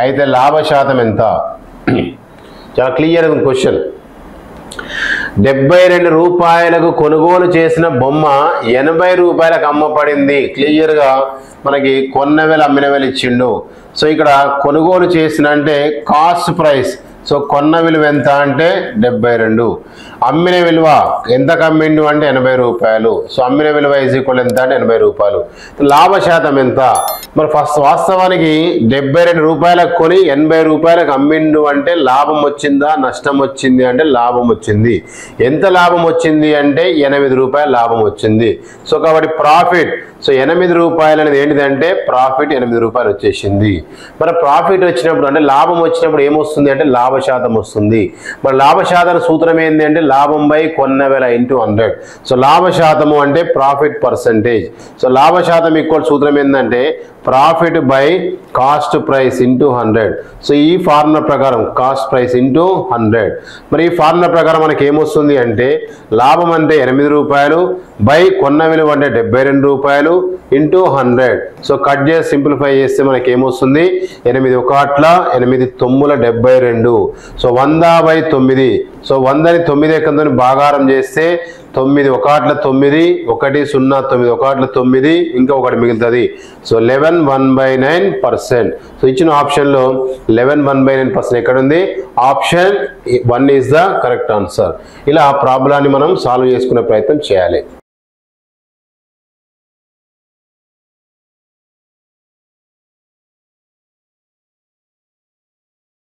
అయితే లాభ శాతం ఎంత? చాలా క్లియర్ క్వశ్చన్. 72 రూపాయలకు కొనుగోలు చేసిన బొమ్మ 80 రూపాయలకు అమ్మబడింది. క్లియర్గా మనకి కొన్నవేలు అమ్మినవేలు ఇచ్చిండు. సో ఇక్కడ కొనుగోలు చేసిన అంటే కాస్ట్ ప్రైస్. సో కొన్న విలువ ఎంత అంటే 72, అమ్మిన విలువ ఎంతకు అమ్మిండు అంటే 80 రూపాయలు. సో అమ్మిన విలువ ఈజ్ ఈక్వల్ ఎంత అంటే 80 రూపాయలు. లాభ శాతం ఎంత? మరి ఫస్ట్ వాస్తవానికి 72 రూపాయలకు కొని 80 రూపాయలకు అమ్మిండు అంటే లాభం వచ్చిందా నష్టం వచ్చింది అంటే లాభం వచ్చింది. ఎంత లాభం వచ్చింది అంటే 8 రూపాయల లాభం వచ్చింది. సో కాబట్టి ప్రాఫిట్, సో 8 రూపాయలు అనేది ఏంటిదంటే ప్రాఫిట్ 8 రూపాయలు వచ్చేసింది. మరి ప్రాఫిట్ వచ్చినప్పుడు అంటే లాభం వచ్చినప్పుడు ఏమొస్తుంది అంటే లాభ శాతం వస్తుంది. మరి లాభ శాతం సూత్రం ఏంటి అంటే లాభం బై కొన్నవేల ఇంటూ 100. సో లాభ శాతము అంటే ప్రాఫిట్ పర్సంటేజ్. సో లాభ శాతం ఈక్వల్ సూత్రం ఏంటంటే profit by cost price into 100. So ఈ ఫార్ములా ప్రకారం కాస్ట్ ప్రైస్ ఇంటూ 100. మరి ఈ ఫార్ములా ప్రకారం మనకి ఏమొస్తుంది అంటే లాభం అంటే 8 రూపాయలు బై కొన్న విలువ అంటే 72 రూపాయలు ఇంటూ 100. సో కట్ చేసి సింప్లిఫై చేస్తే మనకి ఏమొస్తుంది 8 1 8 9 72. సో 100/9. సో 100ని 9 ఎక్కడితో భాగారం చేస్తే 9 1 9 1 0 9 1 9 ఇంకా ఒకటి మిగులుతుంది. సో 11 1/9%. సో ఇచ్చిన ఆప్షన్లో 11 1/9% ఎక్కడ ఉంది? Option 1 is the correct answer. ఇలా ప్రాబ్లాన్ని మనం సాల్వ్ చేసుకునే ప్రయత్నం చేయాలి.